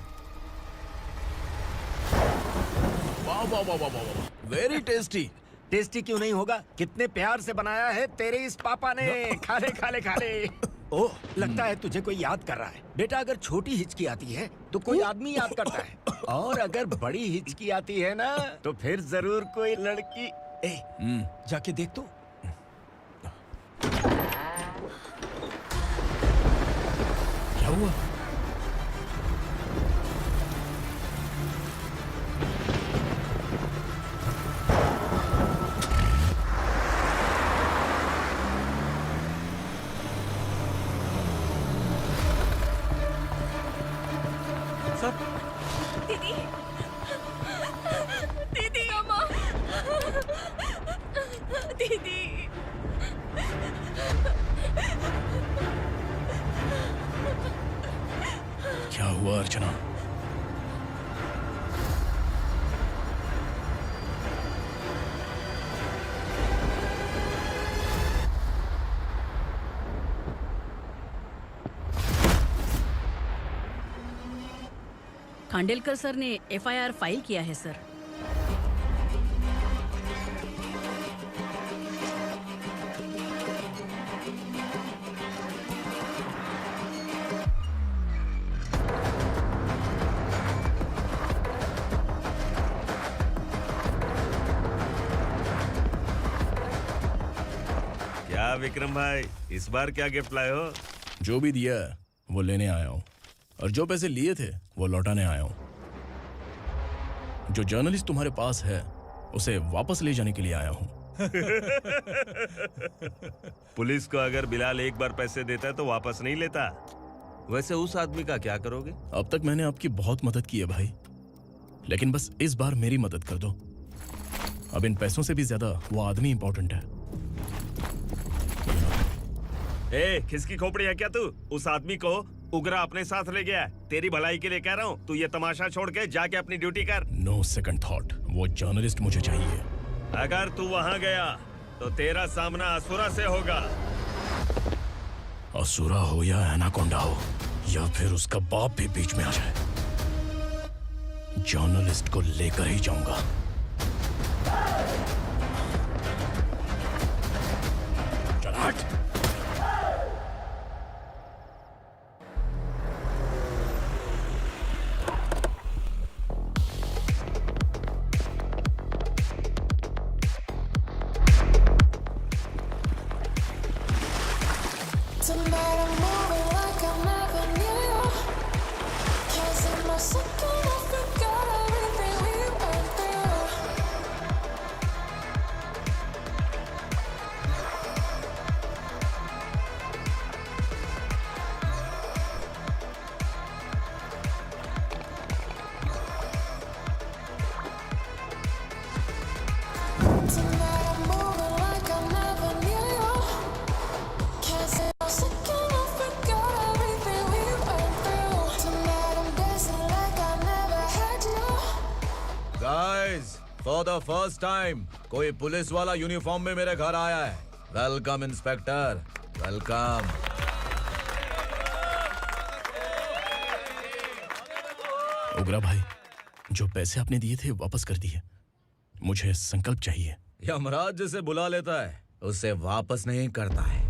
वाह वाह वाह वाह वाह, वेरी टेस्टी। टेस्टी क्यों नहीं होगा? कितने प्यार से बनाया है तेरे इस पापा ने। खा ले खा ले खा ले। ओह, लगता है तुझे कोई याद कर रहा है। बेटा, अगर छोटी हिचकी आती है तो कोई आदमी याद करता है, और अगर बड़ी हिचकी आती है ना तो फिर जरूर कोई लड़की। जाके देख तो। क्या हुआ? दीदी, दीदी, अम्मा, दीदी। क्या हुआ अर्चना? खांडेलकर सर ने FIR फाइल किया है सर। क्या विक्रम भाई, इस बार क्या गिफ्ट लाए हो? जो भी दिया है वो लेने आया हूँ, और जो पैसे लिए थे वो लौटाने आया हूँ। जो जर्नलिस्ट तुम्हारे पास है उसे वापस ले जाने के लिए आया हूँ। पुलिस को अगर बिलाल एक बार पैसे देता है तो वापस नहीं लेता। वैसे उस आदमी का क्या करोगे? अब तक मैंने आपकी बहुत मदद की है भाई, लेकिन बस इस बार मेरी मदद कर दो। अब इन पैसों से भी ज्यादा वो आदमी इंपॉर्टेंट है। ए, किसकी खोपड़ी है क्या तू? उस आदमी को उगरा अपने साथ ले गया। तेरी भलाई के लिए कह रहा हूँ, तू ये तमाशा छोड़ के जाके अपनी ड्यूटी कर। नो सेकंड थॉट, वो जर्नलिस्ट मुझे चाहिए। अगर तू वहाँ गया तो तेरा सामना असुरा से होगा। असुरा हो या एनाकोंडा हो, या फिर उसका बाप भी बीच में आ जाए, जर्नलिस्ट को लेकर ही जाऊंगा। चल हट। फॉर द फर्स्ट टाइम कोई पुलिस वाला यूनिफॉर्म में मेरे घर आया है। Welcome inspector, welcome. उग्रा भाई, जो पैसे आपने दिए थे वापस कर दिए। मुझे संकल्प चाहिए। यमराज जिसे बुला लेता है उसे वापस नहीं करता है।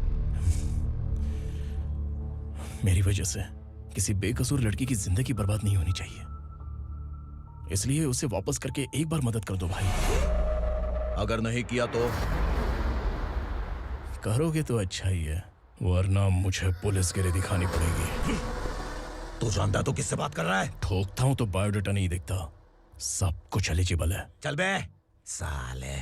मेरी वजह से किसी बेकसूर लड़की की जिंदगी बर्बाद नहीं होनी चाहिए, इसलिए उसे वापस करके एक बार मदद कर दो भाई। अगर नहीं किया तो? करोगे तो अच्छा ही है, वरना मुझे पुलिसगिरी दिखानी पड़ेगी। तू जानता तो किससे बात कर रहा है? ठोकता हूं तो बायोडाटा नहीं दिखता, सब कुछ एलिजिबल है। चल बे साले।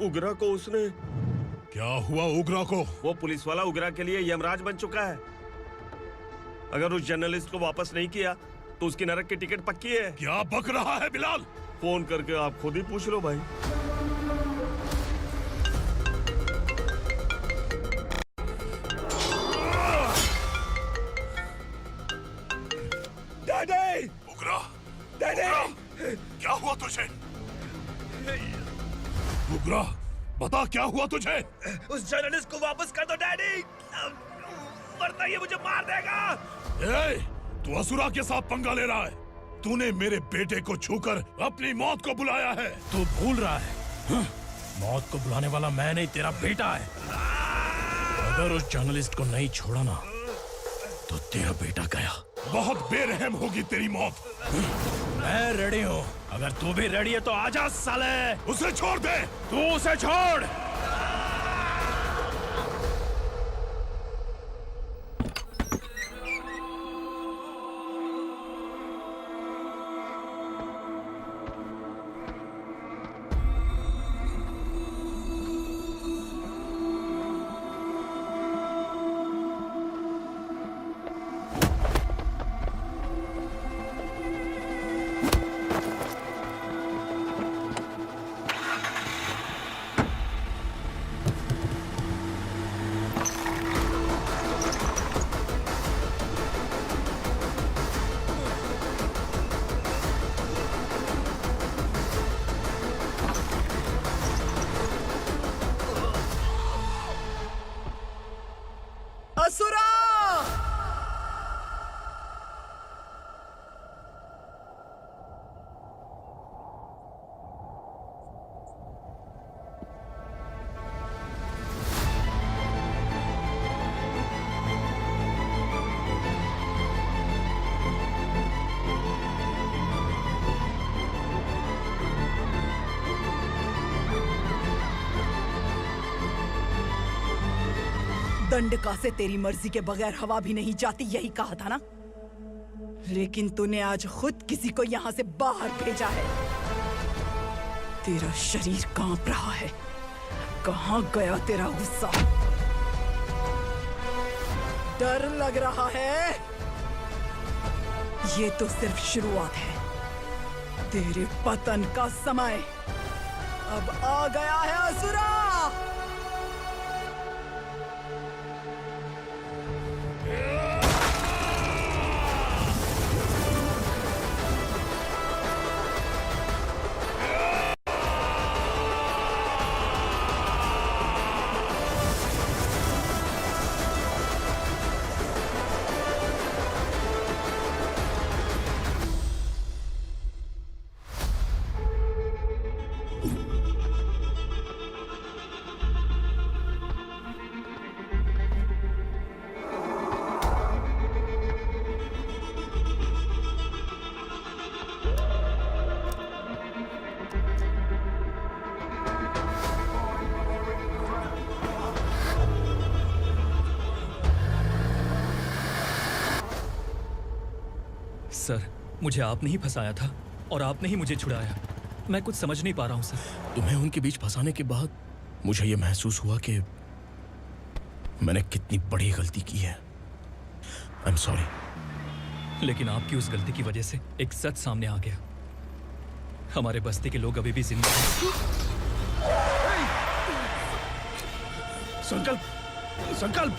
उग्रा को उसने। क्या हुआ उग्रा को? वो पुलिस वाला उग्रा के लिए यमराज बन चुका है। अगर उस जर्नलिस्ट को वापस नहीं किया तो उसकी नरक की टिकट पक्की है। क्या बक रहा है बिलाल? फोन करके आप खुद ही पूछ लो भाई। डैडी! उग्रा! डैडी! क्या हुआ तुझे? उग्रा, बता क्या हुआ तुझे? उस जर्नलिस्ट को वापस कर दो डैडी, वरना ये मुझे मार देगा। ए, तू असुरा के साथ पंगा ले रहा है। तूने मेरे बेटे को छूकर अपनी मौत को बुलाया है। तू भूल रहा है, मौत को बुलाने वाला मैं नहीं, तेरा बेटा है। अगर उस जर्नलिस्ट को नहीं छोड़ा ना तो तेरा बेटा गया। बहुत बेरहम होगी तेरी मौत। मैं रेडी हूँ, अगर तू भी रेडी है तो आजा साले। उसे छोड़ दे। तू उसे छोड़। असुरा! दंडका से तेरी मर्जी के बगैर हवा भी नहीं जाती, यही कहा था ना? लेकिन तूने आज खुद किसी को यहाँ से बाहर भेजा है। तेरा शरीर कांप रहा है। कहाँ गया तेरा गुस्सा? डर लग रहा है? ये तो सिर्फ शुरुआत है। तेरे पतन का समय अब आ गया है असुरा! सर, मुझे आपने ही फंसाया था और आपने ही मुझे छुड़ाया। मैं कुछ समझ नहीं पा रहा हूँ सर। तुम्हें उनके बीच फंसाने के बाद मुझे ये महसूस हुआ कि मैंने कितनी बड़ी गलती की है। I am sorry. लेकिन आपकी उस गलती की वजह से एक सच सामने आ गया। हमारे बस्ती के लोग अभी भी जिंदा हैं। संकल्प, संकल्प!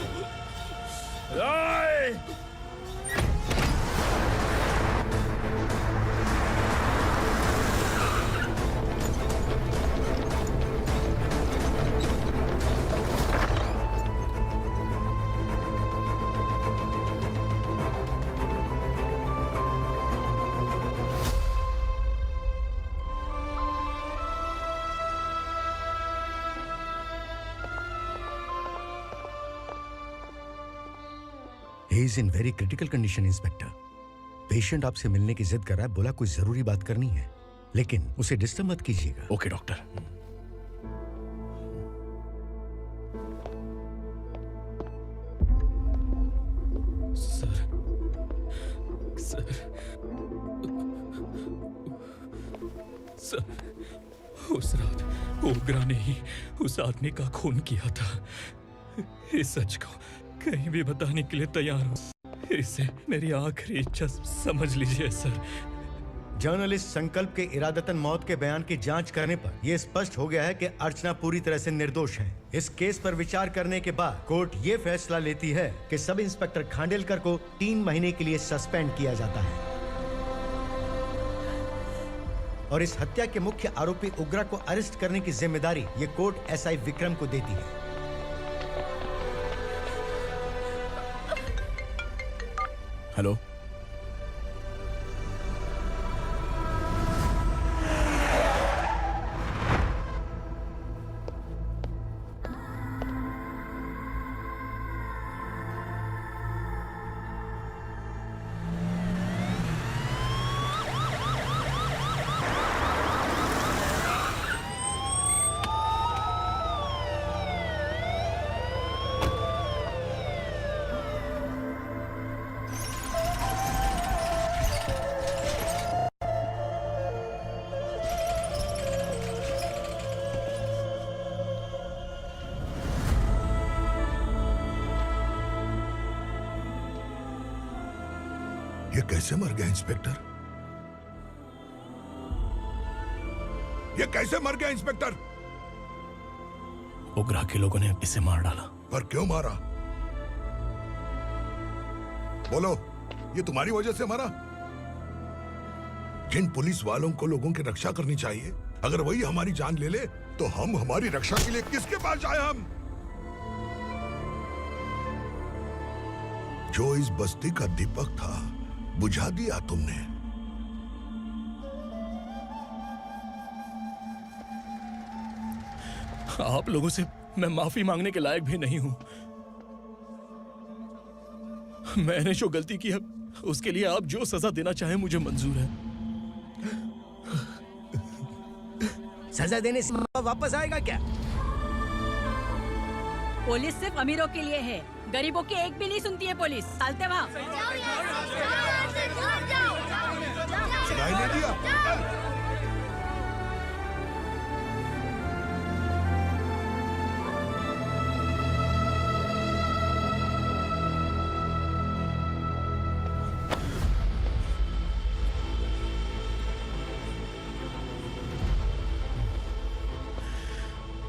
He is in very critical condition, inspector. Patient आपसे मिलने की जिद कर रहा है, बोला कोई जरूरी बात करनी है, लेकिन उसे डिस्टर्ब मत कीजिएगा। Okay doctor. सर, उस रात ओग्रा ने ही उस आदमी का खून किया था। इस सच को कहीं भी बताने के लिए तैयार हूँ। इसे मेरी आखिरी इच्छा समझ लीजिए सर। जर्नलिस्ट संकल्प के इरादतन मौत के बयान की जांच करने पर यह स्पष्ट हो गया है कि अर्चना पूरी तरह से निर्दोष है। इस केस पर विचार करने के बाद कोर्ट ये फैसला लेती है कि सब इंस्पेक्टर खांडेलकर को 3 महीने के लिए सस्पेंड किया जाता है और इस हत्या के मुख्य आरोपी उग्रा को अरेस्ट करने की जिम्मेदारी ये कोर्ट एसआई विक्रम को देती है। हेलो, ये कैसे मर गया इंस्पेक्टर? ये कैसे मर गया इंस्पेक्टर? उग्रा के लोगों ने इसे मार डाला। पर क्यों मारा? बोलो, ये तुम्हारी वजह से मारा? जिन पुलिस वालों को लोगों की रक्षा करनी चाहिए, अगर वही हमारी जान ले ले तो हम हमारी रक्षा के लिए किसके पास जाए? हम जो इस बस्ती का दीपक था बुझा दिया तुमने। आप लोगों से मैं माफी मांगने के लायक भी नहीं हूं। मैंने जो गलती की है उसके लिए आप जो सजा देना चाहें मुझे मंजूर है। सजा देने से वापस आएगा क्या? पुलिस सिर्फ अमीरों के लिए है, गरीबों की एक भी नहीं सुनती है पुलिस। चलते वहाँ। सुनाई नहीं दिया?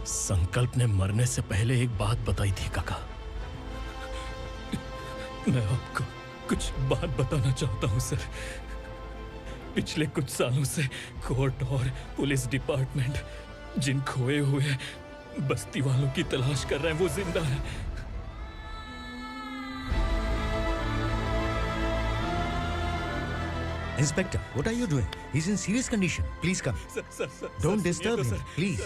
संकल्प ने मरने से पहले एक बात बताई थी काका। मैं आपको कुछ बात बताना चाहता हूं सर। पिछले कुछ सालों से कोर्ट और पुलिस डिपार्टमेंट जिन खोए हुए बस्ती वालों की तलाश कर रहे हैं वो जिंदा है। Inspector, what are you doing? He's in serious condition. Please come. Sir, Don't disturb him, please.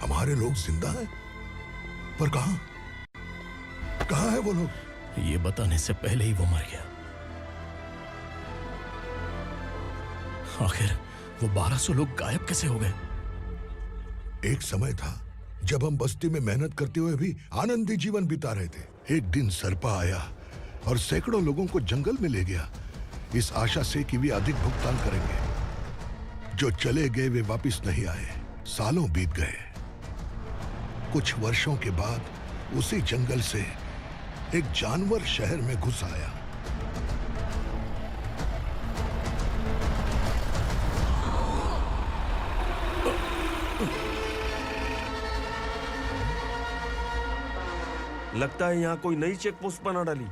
हमारे लोग जिंदा हैं? पर कहां? कहां है वो लोग? ये बताने से पहले ही वो मर गया। आखिर वो 1200 लोग गायब कैसे हो गए? एक समय था जब हम बस्ती में मेहनत करते हुए भी आनंदी जीवन बिता रहे थे। एक दिन सरपा आया और सैकड़ों लोगों को जंगल में ले गया, इस आशा से कि वे अधिक भुगतान करेंगे। जो चले गए वे वापस नहीं आए। सालों बीत गए। कुछ वर्षों के बाद उसी जंगल से एक जानवर शहर में घुस आया। लगता है यहाँ कोई नई चेक पोस्ट बना डाली।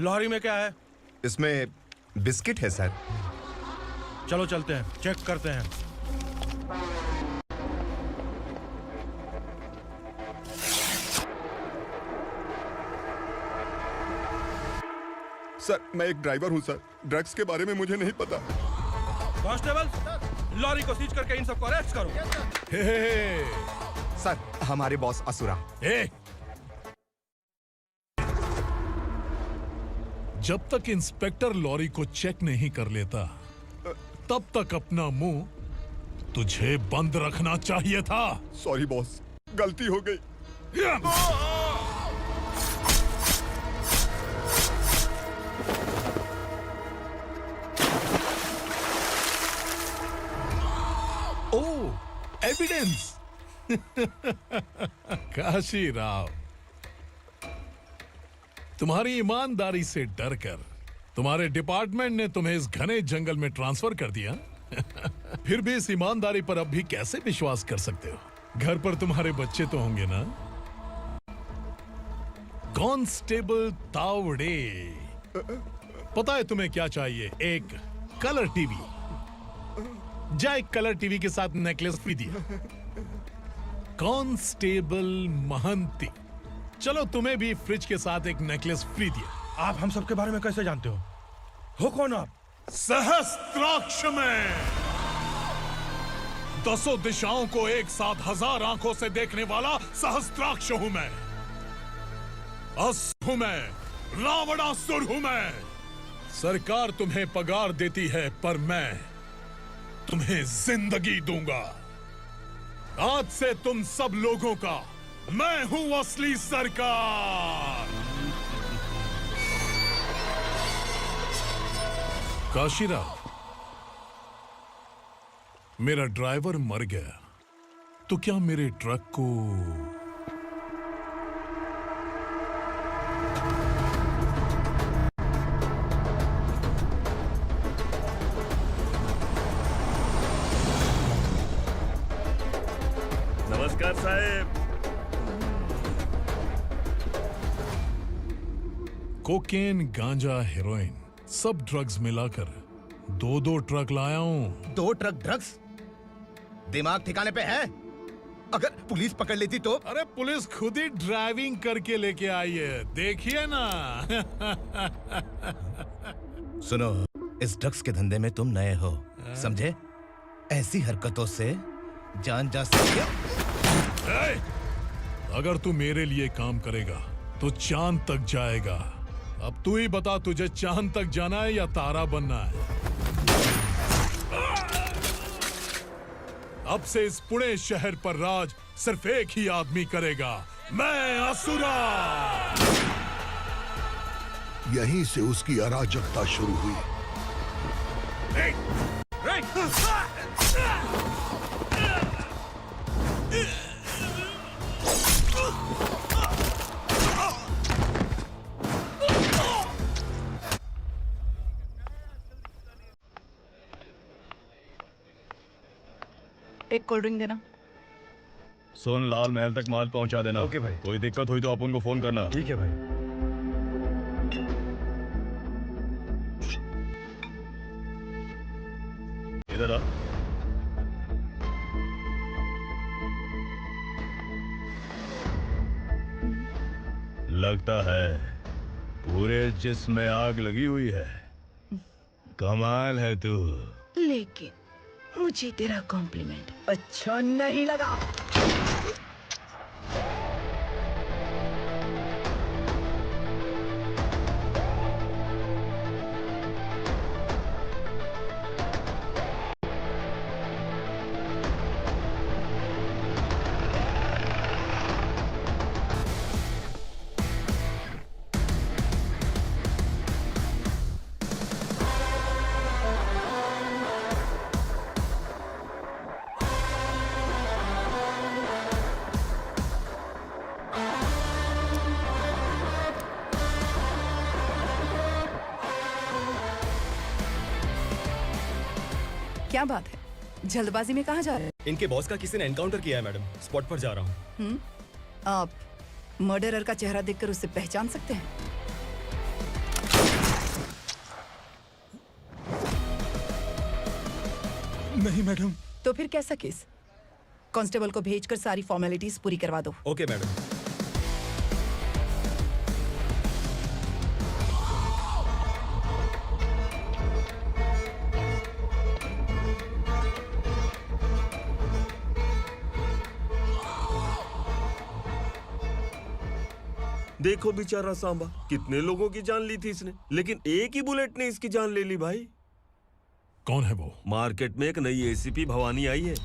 लॉरी में क्या है? इसमें बिस्किट है सर। चलो चलते हैं, चेक करते हैं। सर, मैं एक ड्राइवर हूं सर। ड्रग्स के बारे में मुझे नहीं पता। कांस्टेबल, लॉरी को सीज करके इन सबको अरेस्ट करो। सर, हमारे बॉस असुरा। जब तक इंस्पेक्टर लॉरी को चेक नहीं कर लेता तब तक अपना मुंह तुझे बंद रखना चाहिए था। सॉरी बॉस, गलती हो गई। ओह, एविडेंस। काशी राव, तुम्हारी ईमानदारी से डरकर तुम्हारे डिपार्टमेंट ने तुम्हें इस घने जंगल में ट्रांसफर कर दिया। फिर भी इस ईमानदारी पर अब भी कैसे विश्वास कर सकते हो? घर पर तुम्हारे बच्चे तो होंगे ना? कांस्टेबल तावड़े, पता है तुम्हें क्या चाहिए? एक कलर टीवी। जा एक कलर टीवी के साथ नेकलेस भी दिया। कांस्टेबल महंती, चलो तुम्हें भी फ्रिज के साथ एक नेकलेस फ्री दिया। आप हम सबके बारे में कैसे जानते हो कौन आप? सहस्त्राक्ष में 10 दिशाओं को एक साथ 1000 आंखों से देखने वाला सहस्त्राक्ष हूं मैं। असुर हूं मैं, रावणासुर हूं मैं। सरकार तुम्हें पगार देती है, पर मैं तुम्हें जिंदगी दूंगा। आज से तुम सब लोगों का मैं हूं असली सरकार। काशीराव, मेरा ड्राइवर मर गया, तो क्या मेरे ट्रक को नमस्कार साहब। कोकेन, गांजा, हेरोइन, सब ड्रग्स मिलाकर 2 ट्रक लाया हूं। 2 ट्रक ड्रग्स? दिमाग ठिकाने पे है? अगर पुलिस पकड़ लेती तो? अरे पुलिस खुद ही ड्राइविंग करके लेके आई है, देखिए ना। सुनो, इस ड्रग्स के धंधे में तुम नए हो, समझे? ऐसी हरकतों से जान जा सकती है। अगर तू मेरे लिए काम करेगा तो चांद तक जाएगा। अब तू ही बता, तुझे चांद तक जाना है या तारा बनना है? अब से इस पुणे शहर पर राज सिर्फ एक ही आदमी करेगा, मैं असुरा। यहीं से उसकी अराजकता शुरू हुई। एक कोल्ड ड्रिंक देना। सुन, लाल महल तक माल पहुंचा देना। ओके भाई। कोई दिक्कत हुई तो अपन को फोन करना। ठीक है भाई। इधर आ। लगता है पूरे जिस्म में आग लगी हुई है। कमाल है तू। लेकिन मुझे तेरा कॉम्प्लीमेंट अच्छा नहीं लगा। क्या बात है, जल्दबाजी में कहाँ जा रहे हैं? इनके बॉस का किसी ने एनकाउंटर किया है मैडम, स्पॉट पर जा रहा हूँ। आप मर्डरर का चेहरा देखकर उसे पहचान सकते हैं? नहीं मैडम। तो फिर कैसा केस? कांस्टेबल को भेजकर सारी फॉर्मेलिटीज पूरी करवा दो। Okay madam. देखो बेचारा सांबा, कितने लोगों की जान ली थी इसने, लेकिन एक ही बुलेट ने इसकी जान ले ली भाई। कौन है वो? मार्केट में एक नई एसीपी भवानी आई है।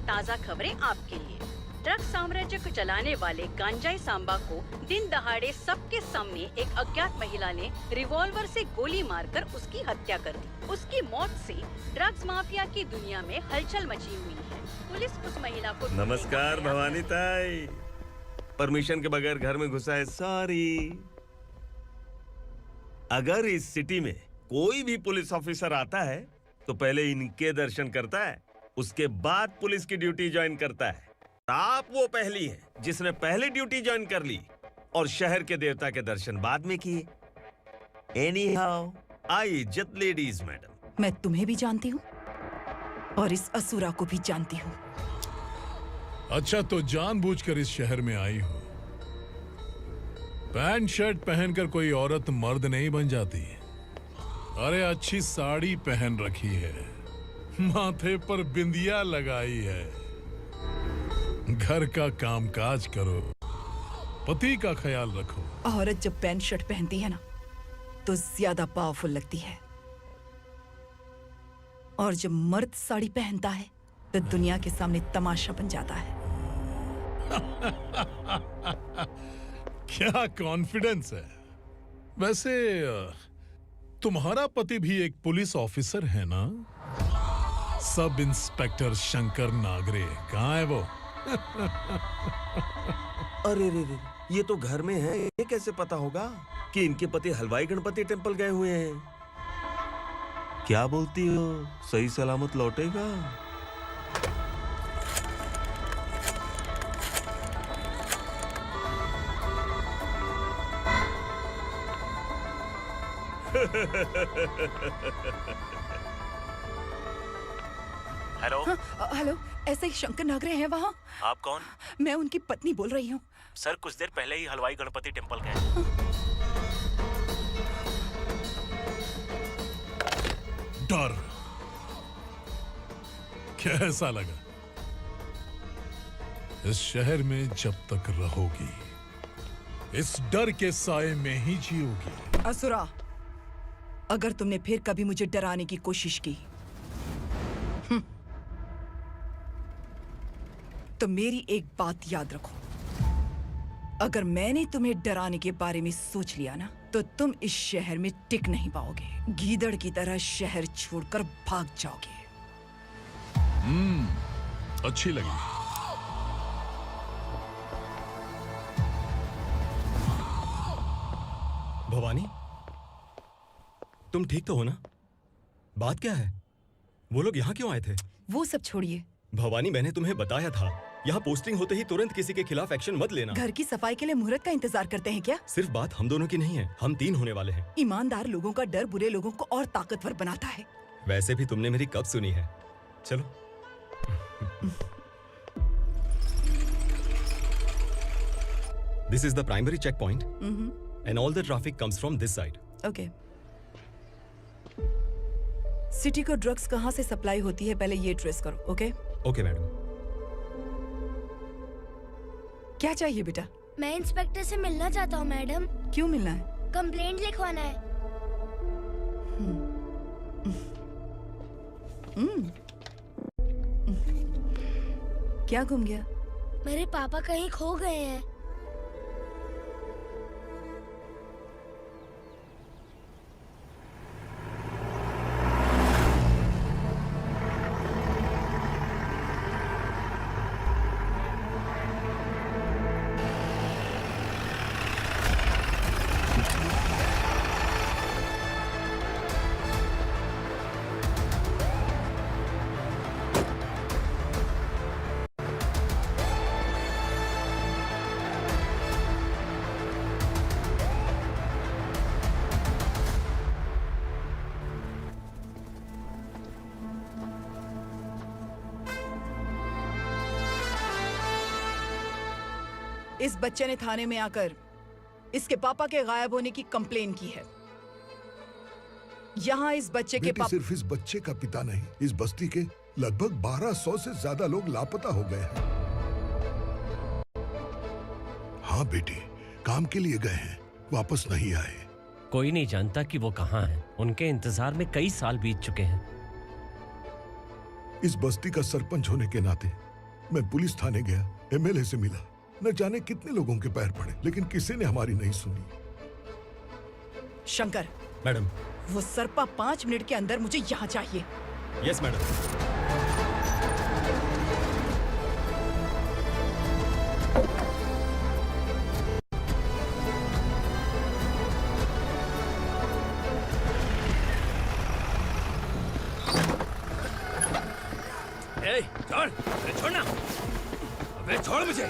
ताज़ा खबरें आपके लिए। ड्रग साम्राज्य को चलाने वाले गांजाई सांबा को दिन दहाड़े सबके सामने एक अज्ञात महिला ने रिवॉल्वर से गोली मारकर उसकी हत्या कर दी। उसकी मौत से ड्रग्स माफिया की दुनिया में हलचल मची हुई है। पुलिस उस महिला को नमस्कार भवानी ताई। परमिशन के बगैर घर में घुसा है, सॉरी। अगर इस सिटी में कोई भी पुलिस ऑफिसर आता है तो पहले इनके दर्शन करता है, उसके बाद पुलिस की ड्यूटी ज्वाइन करता है। आप वो पहली हैं जिसने पहले ड्यूटी ज्वाइन कर ली और शहर के देवता के दर्शन बाद में किए। एनीहाउ, आई इज्जत लेडीज मैडम। मैं तुम्हें भी जानती हूँ और इस असुरा को भी जानती हूँ। अच्छा, तो जानबूझकर इस शहर में आई हो। पैंट शर्ट पहनकर कोई औरत मर्द नहीं बन जाती। अरे अच्छी साड़ी पहन रखी है, माथे पर बिंदिया लगाई है, घर का कामकाज करो, पति का ख्याल रखो। औरत जब पैंट शर्ट पहनती है ना तो ज्यादा पावरफुल लगती है, और जब मर्द साड़ी पहनता है तो दुनिया के सामने तमाशा बन जाता है। क्या कॉन्फिडेंस है। वैसे तुम्हारा पति भी एक पुलिस ऑफिसर है ना? सब इंस्पेक्टर शंकर नागरे कहाँ है वो? अरे रे रे, ये तो घर में है। ये कैसे पता होगा कि इनके पति हलवाई गणपति टेम्पल गए हुए हैं? क्या बोलती हो, सही सलामत लौटेगा? हेलो। हेलो, ऐसे ही शंकर नागरे हैं वहाँ? आप कौन? मैं उनकी पत्नी बोल रही हूँ। सर, कुछ देर पहले ही हलवाई गणपति टेम्पल गए। डर कैसा लगा? इस शहर में जब तक रहोगी इस डर के साए में ही जियोगी। असुरा, अगर तुमने फिर कभी मुझे डराने की कोशिश की तो मेरी एक बात याद रखो, अगर मैंने तुम्हें डराने के बारे में सोच लिया ना तो तुम इस शहर में टिक नहीं पाओगे। गीदड़ की तरह शहर छोड़कर भाग जाओगे। अच्छी लगी। भवानी, तुम ठीक तो हो ना? बात क्या है? वो लोग यहाँ क्यों आए थे? वो सब छोड़िए। भवानी, मैंने तुम्हें बताया था, यहाँ पोस्टिंग होते ही तुरंत किसी के खिलाफ एक्शन मत लेना। घर की सफाई के लिए मुहूर्त का इंतजार करते हैं क्या? सिर्फ बात हम दोनों की नहीं है, हम 3 होने वाले हैं। ईमानदार लोगों का डर बुरे लोगों को और ताकतवर बनाता है। वैसे भी तुमने मेरी कब सुनी है? चलो। This is the primary checkpoint, and all the traffic comes from this side. Okay. City को ड्रग्स कहाँ से सप्लाई होती है पहले ये ट्रेस करो, ओके? Okay madam. क्या चाहिए बेटा? मैं इंस्पेक्टर से मिलना चाहता हूँ मैडम। क्यों मिलना है? कंप्लेंट लिखवाना है। क्या गुम गया? मेरे पापा कहीं खो गए हैं। इस बच्चे ने थाने में आकर इसके पापा के गायब होने की कंप्लेन की है। यहाँ इस बच्चे के पापा सिर्फ इस बच्चे का पिता नहीं, इस बस्ती के लगभग 1200 से ज्यादा लोग लापता हो गए हैं। हाँ बेटी, काम के लिए गए हैं, वापस नहीं आए। कोई नहीं जानता कि वो कहाँ हैं। उनके इंतजार में कई साल बीत चुके हैं। इस बस्ती का सरपंच होने के नाते मैं पुलिस थाने गया, एमएलए से मिला, न जाने कितने लोगों के पैर पड़े, लेकिन किसी ने हमारी नहीं सुनी। शंकर, मैडम। वो सरपा 5 मिनट के अंदर मुझे यहाँ चाहिए। Yes madam. ए, छोड़, अरे छोड़ना, अबे छोड़ मुझे।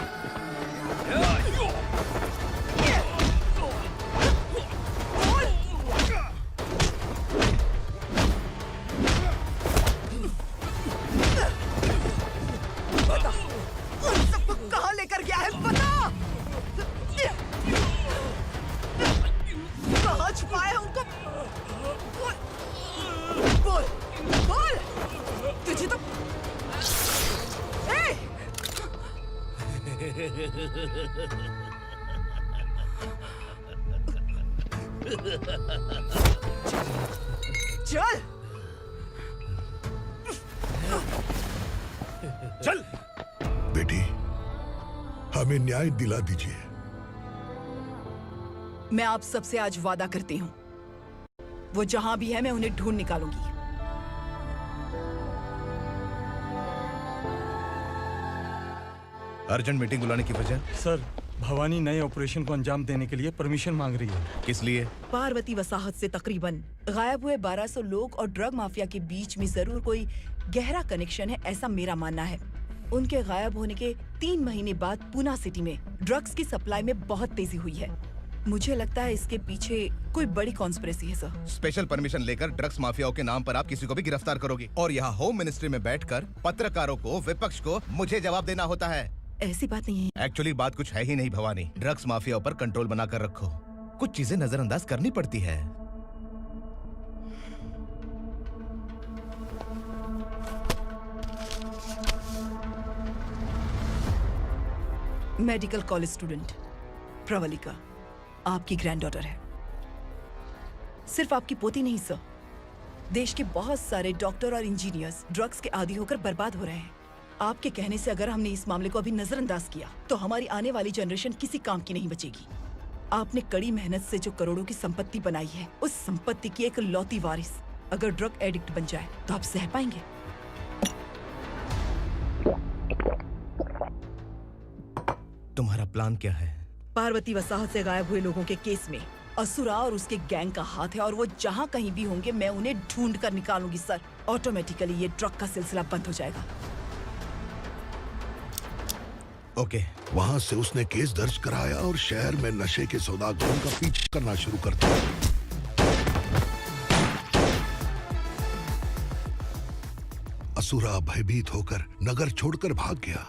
बता, उन सबको कहाँ लेकर गया है बता। कहाँ छुपाया है उनको? बोल, बोल, तुझे तो चल चल बेटी, हमें न्याय दिला दीजिए। मैं आप सबसे आज वादा करती हूँ, वो जहां भी है मैं उन्हें ढूंढ निकालूंगी। अर्जेंट मीटिंग बुलाने की वजह? सर, भवानी नए ऑपरेशन को अंजाम देने के लिए परमिशन मांग रही है। किस लिए? पार्वती वसाहत से तकरीबन गायब हुए 1200 लोग और ड्रग माफिया के बीच में जरूर कोई गहरा कनेक्शन है, ऐसा मेरा मानना है। उनके गायब होने के 3 महीने बाद पूना सिटी में ड्रग्स की सप्लाई में बहुत तेजी हुई है। मुझे लगता है इसके पीछे कोई बड़ी कॉन्स्पिरेसी है सर। स्पेशल परमिशन लेकर ड्रग्स माफियाओं के नाम पर आप किसी को भी गिरफ्तार करोगे और यहाँ होम मिनिस्ट्री में बैठकर पत्रकारों को, विपक्ष को मुझे जवाब देना होता है। ऐसी बात नहीं है। एक्चुअली बात कुछ है ही नहीं भवानी। ड्रग्स माफिया पर कंट्रोल बनाकर रखो, कुछ चीजें नजरअंदाज करनी पड़ती है। मेडिकल कॉलेज स्टूडेंट प्रवलिका आपकी ग्रैंडडॉटर है। सिर्फ आपकी पोती नहीं सर, देश के बहुत सारे डॉक्टर और इंजीनियर्स ड्रग्स के आदी होकर बर्बाद हो रहे हैं। आपके कहने से अगर हमने इस मामले को अभी नजरअंदाज किया तो हमारी आने वाली जनरेशन किसी काम की नहीं बचेगी। आपने कड़ी मेहनत से जो करोड़ों की संपत्ति बनाई है, उस संपत्ति की एक लौती वारिस अगर ड्रग एडिक्ट बन जाए तो आप सह पाएंगे? तुम्हारा प्लान क्या है? पार्वती वसाहत से गायब हुए लोगों के केस में असुरा और उसके गैंग का हाथ है और वो जहाँ कहीं भी होंगे मैं उन्हें ढूंढ कर निकालूंगी सर। ऑटोमेटिकली ये ड्रग का सिलसिला बंद हो जाएगा। ओके। वहाँ से उसने केस दर्ज कराया और शहर में नशे के सौदागरों का पीछा करना शुरू कर दिया। असुरा भयभीत होकर नगर छोड़कर भाग गया।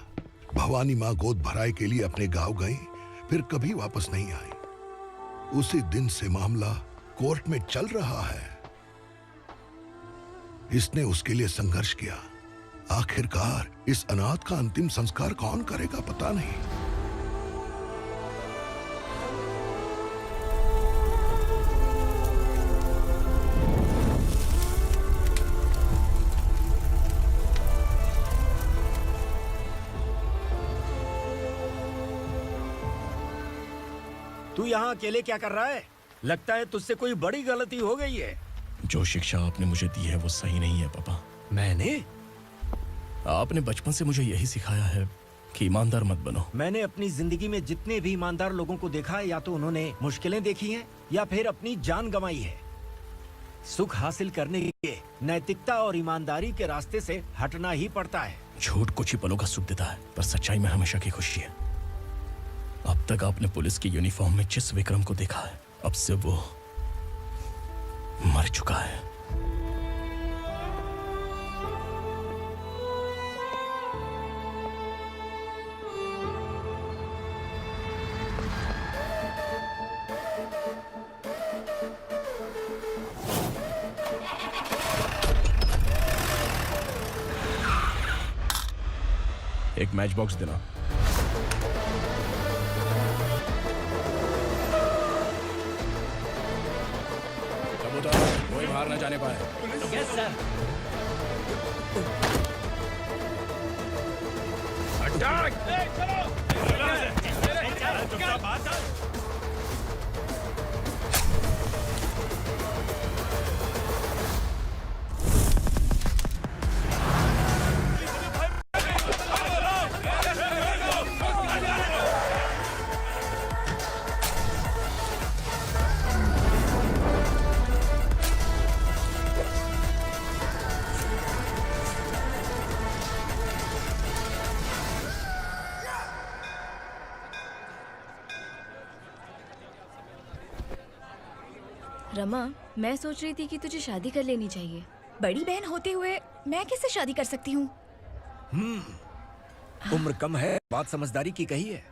भवानी माँ गोद भराई के लिए अपने गांव गई, फिर कभी वापस नहीं आई। उसी दिन से मामला कोर्ट में चल रहा है। इसने उसके लिए संघर्ष किया। आखिरकार इस अनाथ का अंतिम संस्कार कौन करेगा पता नहीं। तू यहाँ अकेले क्या कर रहा है? लगता है तुझसे कोई बड़ी गलती हो गई है। जो शिक्षा आपने मुझे दी है वो सही नहीं है पापा। मैंने? आपने बचपन से मुझे यही सिखाया है कि ईमानदार मत बनो। मैंने अपनी जिंदगी में जितने भी ईमानदार लोगों को देखा है, या तो उन्होंने मुश्किलें देखी हैं या फिर अपनी जान गंवाई है। सुख हासिल करने के लिए नैतिकता और ईमानदारी के रास्ते से हटना ही पड़ता है। झूठ कुछ ही पलों का सुख देता है, पर सच्चाई में हमेशा की खुशी है। अब तक आपने पुलिस की यूनिफॉर्म में जिस विक्रम को देखा है, अब से वो मर चुका है। एक मैच बॉक्स देना। कबूतर कोई बाहर न जाने पाए। Yes sir. रमा, मैं सोच रही थी कि तुझे शादी कर लेनी चाहिए। बड़ी बहन होते हुए मैं कैसे शादी कर सकती हूँ? उम्र कम है, बात समझदारी की कही है।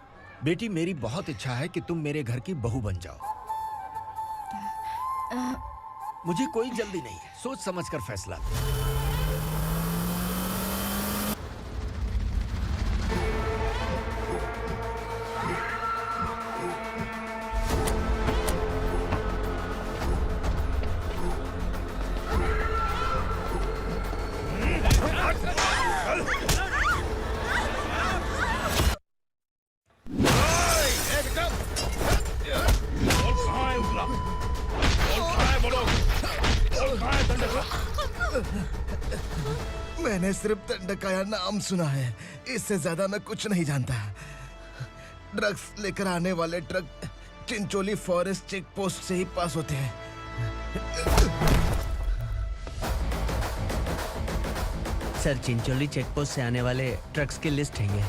बेटी, मेरी बहुत इच्छा है कि तुम मेरे घर की बहू बन जाओ। मुझे कोई जल्दी नहीं है, सोच समझ कर फैसला। मैंने सिर्फ दंडकाया नाम सुना है, इससे ज्यादा मैं कुछ नहीं जानता। ड्रग्स लेकर आने वाले truck Chincholi forest check post से ही पास होते हैं। सर, चिंचोली चेक पोस्ट से आने वाले ट्रक्स की लिस्ट है ये।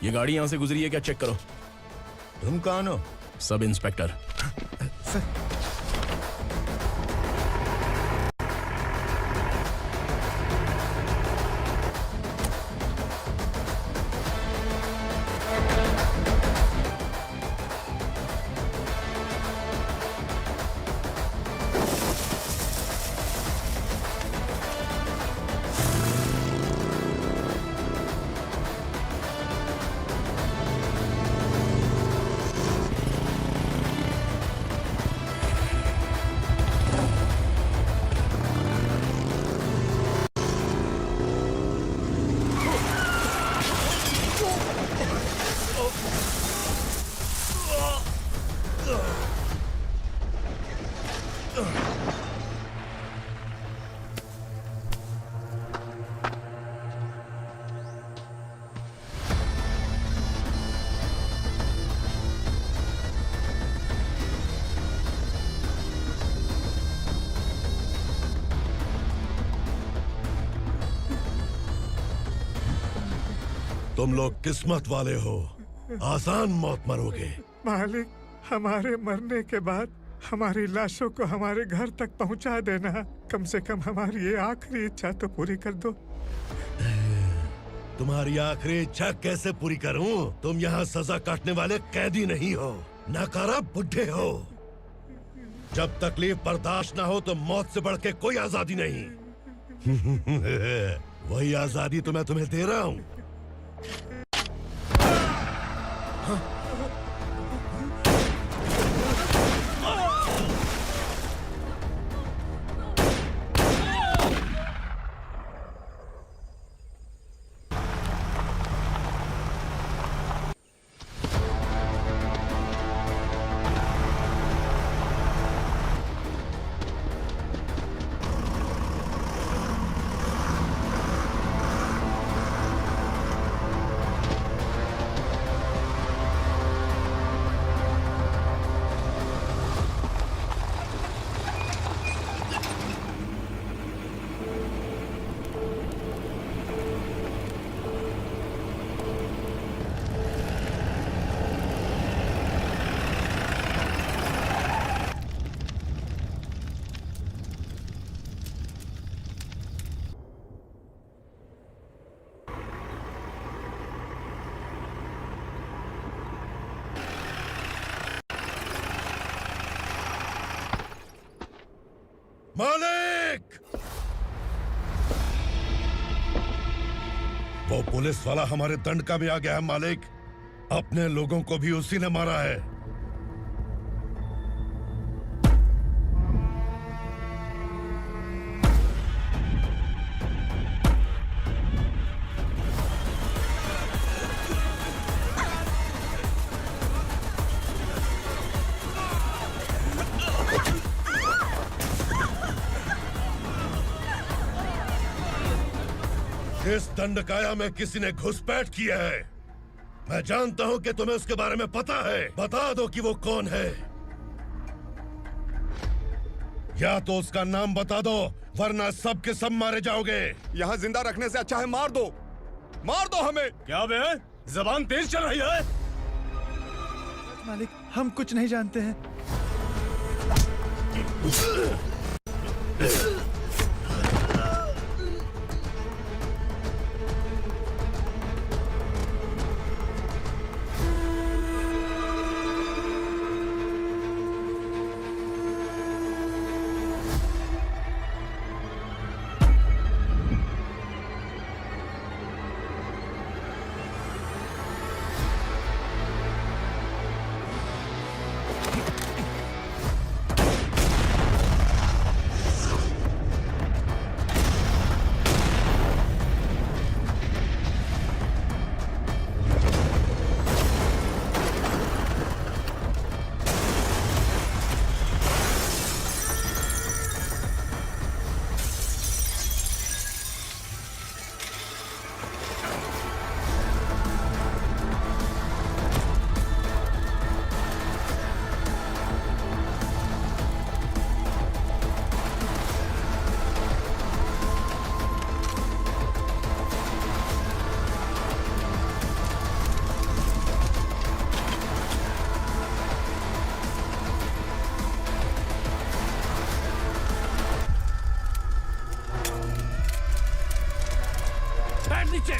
ये गाड़ी यहाँ से गुजरी है क्या, चेक करो। तुम कौन हो? Sub inspector. तुम लोग किस्मत वाले हो, आसान मौत मरोगे। मालिक, हमारे मरने के बाद हमारी लाशों को हमारे घर तक पहुंचा देना। कम से कम हमारी ये आखिरी इच्छा तो पूरी कर दो। तुम्हारी आखिरी इच्छा कैसे पूरी करूं? तुम यहाँ सजा काटने वाले कैदी नहीं हो, नाकारा बुड्ढे हो। जब तकलीफ बर्दाश्त ना हो तो मौत से बढ़ के कोई आजादी नहीं। वही आजादी तो मैं तुम्हें दे रहा हूँ। मालिक! वो पुलिस वाला हमारे दंड का भी आ गया है मालिक। अपने लोगों को भी उसी ने मारा है। इस दंडकाया में किसी ने घुसपैठ किया है। मैं जानता हूं कि तुम्हें उसके बारे में पता है। बता दो कि वो कौन है, या तो उसका नाम बता दो, वरना सब के सब मारे जाओगे। यहाँ जिंदा रखने से अच्छा है मार दो हमें। क्या बे? जबान तेज चल रही है। मालिक, हम कुछ नहीं जानते हैं। नीचे।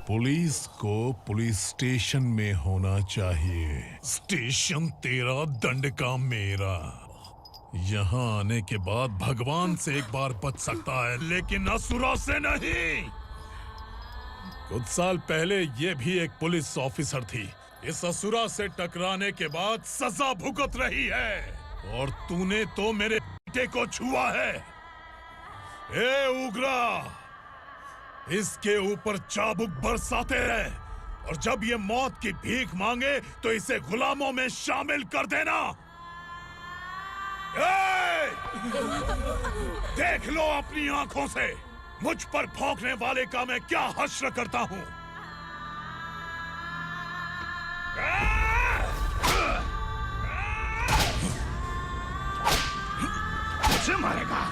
पुलिस को पुलिस स्टेशन में होना चाहिए। स्टेशन तेरा, दंड का मेरा। यहाँ आने के बाद भगवान से एक बार बच सकता है, लेकिन असुरा से नहीं। कुछ साल पहले ये भी एक पुलिस ऑफिसर थी। इस असुरा से टकराने के बाद सजा भुगत रही है, और तूने तो मेरे बेटे को छुआ है। ए उग्रा, इसके ऊपर चाबुक बरसाते रहे, और जब ये मौत की भीख मांगे तो इसे गुलामों में शामिल कर देना। देख लो अपनी आंखों से मुझ पर भौंकने वाले का मैं क्या हश्र करता हूं। मुझे मारेगा।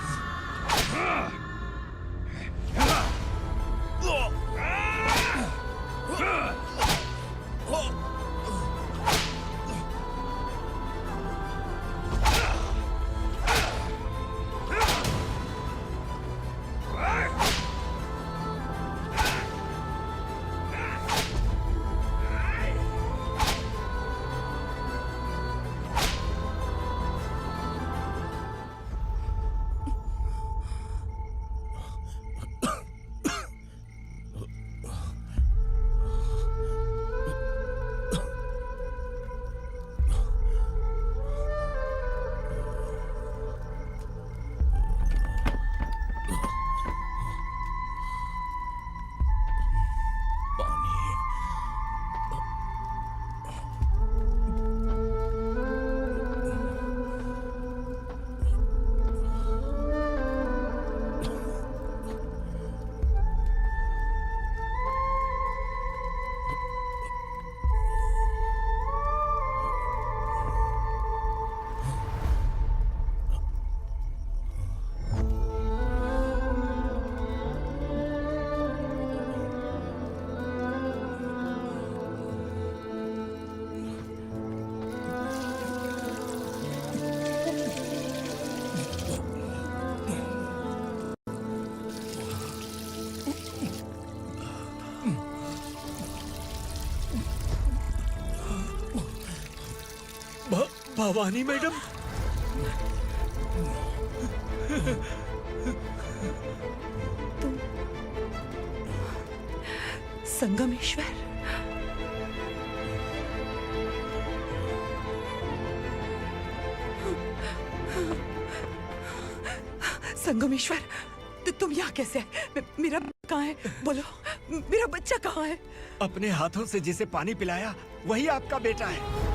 भवानी मैडम, तुम संगमेश्वर? संगमेश्वर, तुम यहाँ कैसे आए? मेरा कहाँ है? बोलो, मेरा बच्चा कहाँ है? अपने हाथों से जिसे पानी पिलाया वही आपका बेटा है।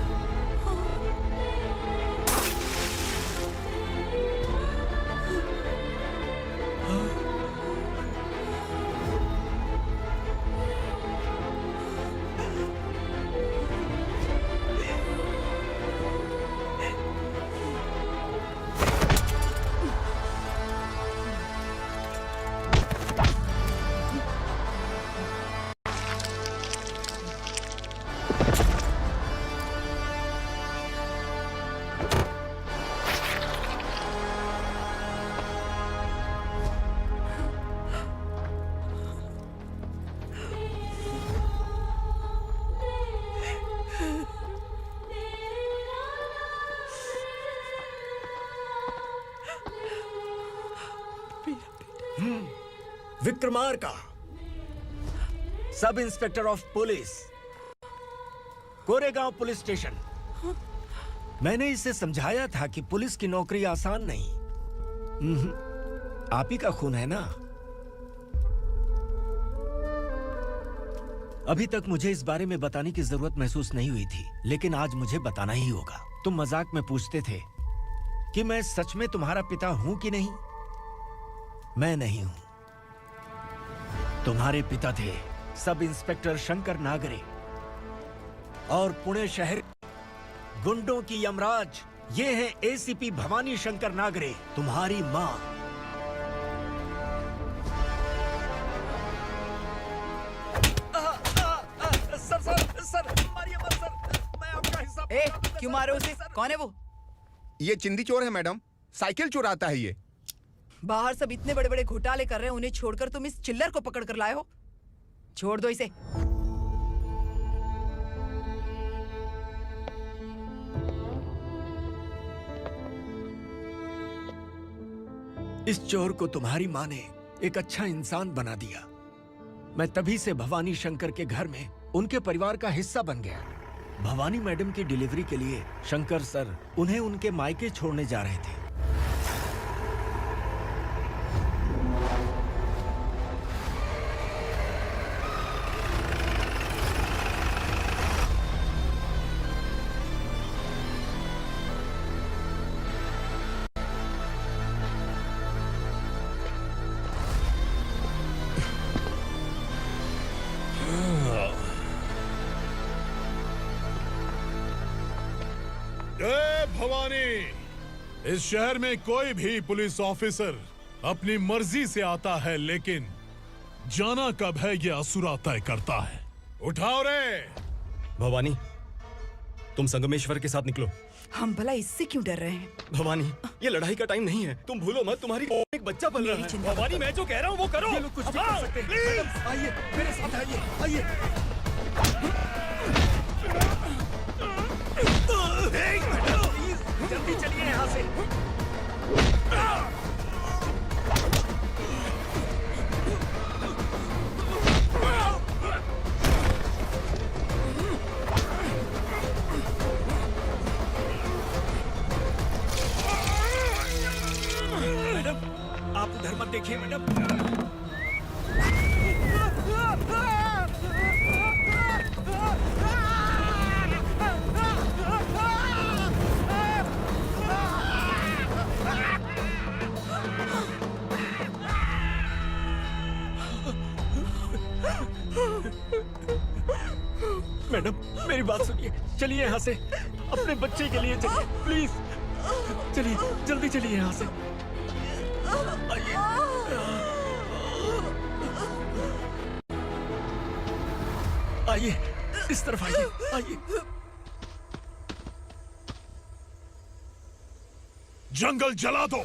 Vikramarka, sub inspector of police, Koregaon police station. मैंने इसे समझाया था कि पुलिस की नौकरी आसान नहीं। आप ही का खून है ना। अभी तक मुझे इस बारे में बताने की जरूरत महसूस नहीं हुई थी, लेकिन आज मुझे बताना ही होगा। तुम मजाक में पूछते थे कि मैं सच में तुम्हारा पिता हूं कि नहीं। मैं नहीं हूं। तुम्हारे पिता थे सब इंस्पेक्टर शंकर नागरे, और पुणे शहर गुंडों की यमराज ये है एसीपी भवानी शंकर नागरे, तुम्हारी मां। सर मारिए मत सर, मैं आपका हिस्सा। क्यों मारो उसे? कौन है वो? ये चिंदी चोर है मैडम, साइकिल चुराता है ये। बाहर सब इतने बड़े बड़े घोटाले कर रहे हैं, उन्हें छोड़कर तुम इस चिल्लर को पकड़ कर लाए हो। छोड़ दो इसे। इस चोर को तुम्हारी माँ ने एक अच्छा इंसान बना दिया। मैं तभी से भवानी शंकर के घर में उनके परिवार का हिस्सा बन गया। भवानी मैडम की डिलीवरी के लिए शंकर सर उन्हें उनके मायके छोड़ने जा रहे थे। भवानी, इस शहर में कोई भी पुलिस ऑफिसर अपनी मर्जी से आता है, लेकिन जाना कब है ये असुरा तय करता है। उठाओ रे। भवानी, तुम संगमेश्वर के साथ निकलो। हम भला इससे क्यों डर रहे हैं? भवानी, ये लड़ाई का टाइम नहीं है। तुम भूलो मत, तुम्हारी एक बच्चा पल रहा है। भवानी, मैं जो कह रहा हूँ वो करो। ये लोग कुछ भी कर सकते हैं। मैडम, आइए मेरे साथ आइए, आइए। प्लीज जल्दी चलिए यहाँ से। आप उधर मत देखिए मैडम। मैडम, मेरी बात सुनिए, चलिए यहाँ से। अपने बच्चे के लिए चलिए, प्लीज चलिए, जल्दी चलिए यहाँ से। आइए, इस तरफ आइए, आइए। जंगल जला दो।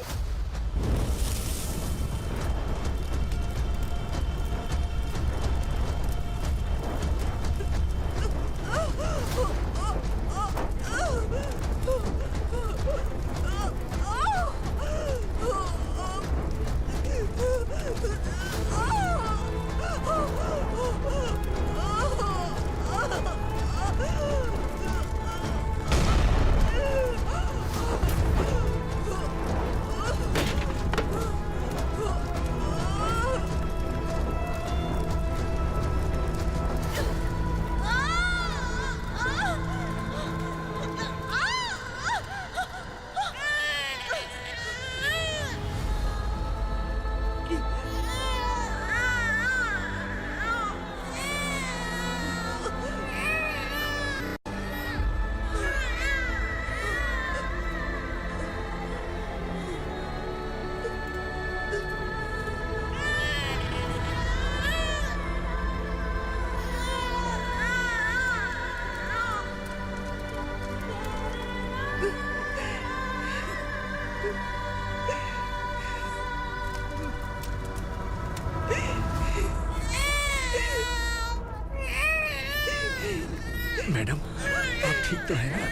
मैडम, आप ठीक तो हैं ना?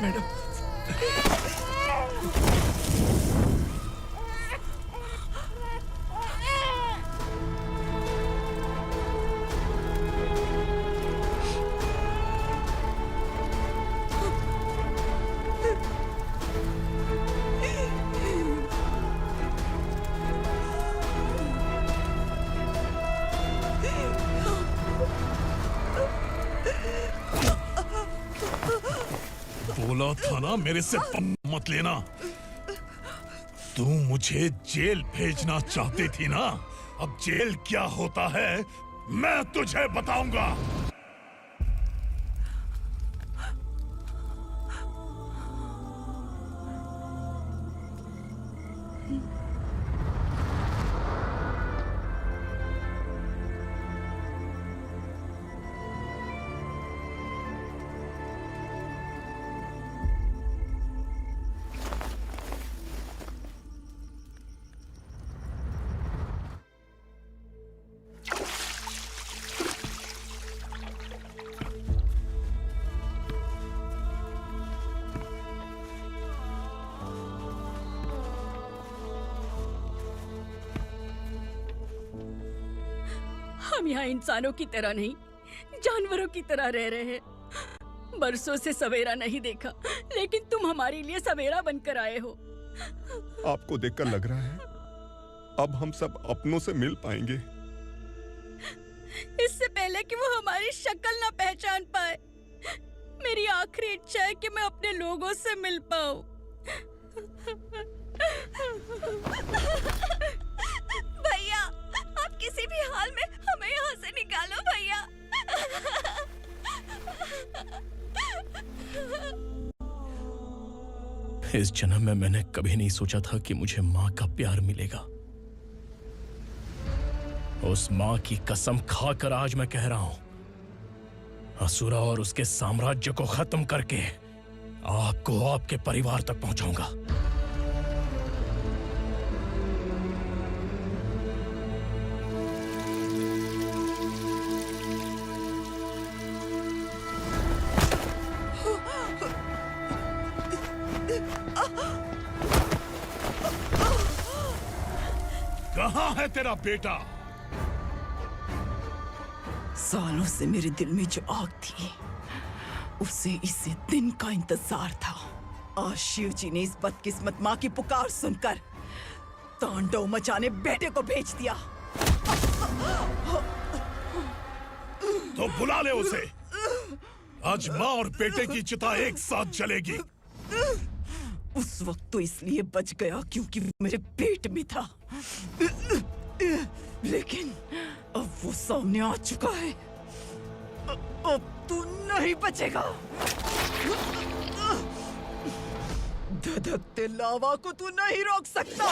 मैडम, बोला था ना मेरे से मत लेना। तू मुझे जेल भेजना चाहती थी ना? अब जेल क्या होता है मैं तुझे बताऊंगा। हम यहाँ इंसानों की तरह नहीं, जानवरों की तरह रह रहे हैं। बरसों से सवेरा नहीं देखा, लेकिन तुम हमारे लिए सवेरा बनकर आए हो। आपको देखकर लग रहा है अब हम सब अपनों से मिल पाएंगे। इससे पहले कि वो हमारी शक्ल ना पहचान पाए, मेरी आखिरी इच्छा है कि मैं अपने लोगों से मिल पाऊं। भैया, आप किसी भी हाल में हमें यहाँ से निकालो भैया। इस जन्म में मैंने कभी नहीं सोचा था कि मुझे मां का प्यार मिलेगा। उस मां की कसम खाकर आज मैं कह रहा हूं, असुरा और उसके साम्राज्य को खत्म करके आपको आपके परिवार तक पहुंचाऊंगा। कहां है तेरा बेटा? सालों से मेरे दिल में जो आग थी, उसे इसी दिन का इंतजार था। आज शिव जी ने इस बदकिस्मत माँ की पुकार सुनकर तांडव मचाने बेटे को भेज दिया। तो बुला ले उसे। आज माँ और बेटे की चिता एक साथ जलेगी। उस वक्त तो इसलिए बच गया क्योंकि वो मेरे पेट में था, लेकिन अब वो सामने आ चुका है। अब तू नहीं बचेगा। धधकते लावा को तू नहीं रोक सकता।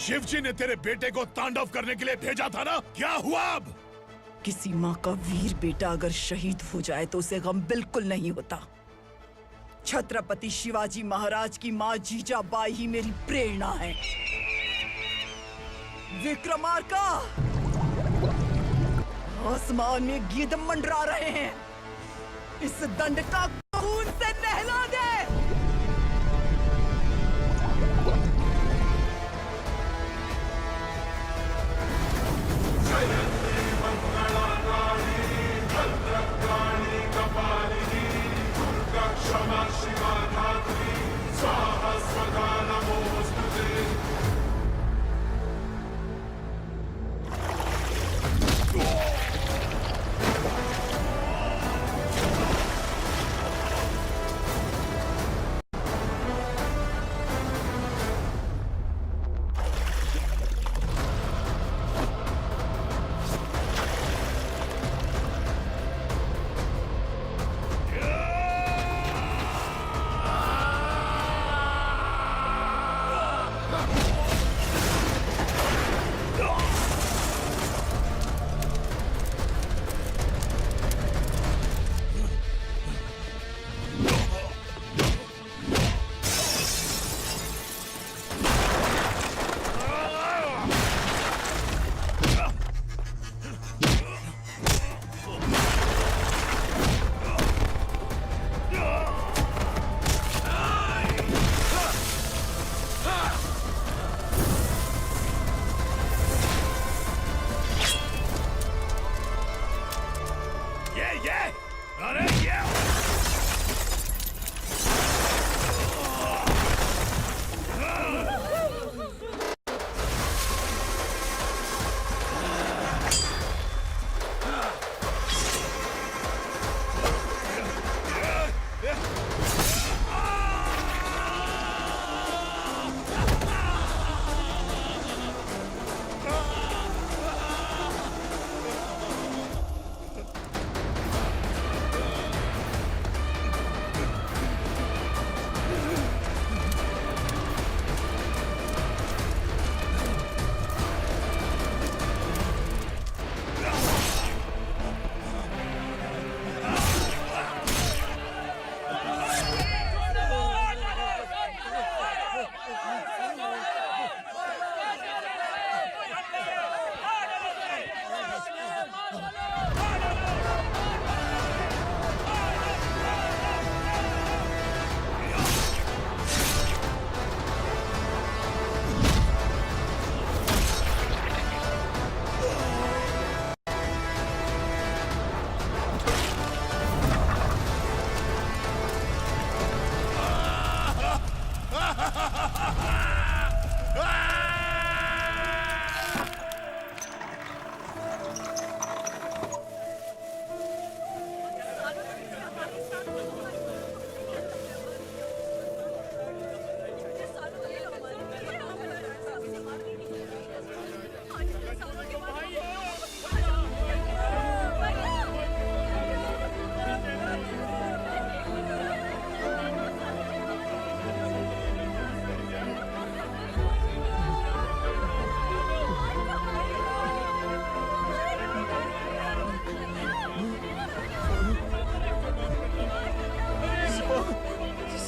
शिवजी ने तेरे बेटे को तांडव करने के लिए भेजा था ना, क्या हुआ अब? किसी माँ का वीर बेटा अगर शहीद हो जाए तो उसे गम बिल्कुल नहीं होता। छत्रपति शिवाजी महाराज की माँ जीजाबाई ही मेरी प्रेरणा है। विक्रमार्का, आसमान में गिद्ध मंडरा रहे हैं, इस दंड का खून से नहला दे।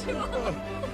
शिवा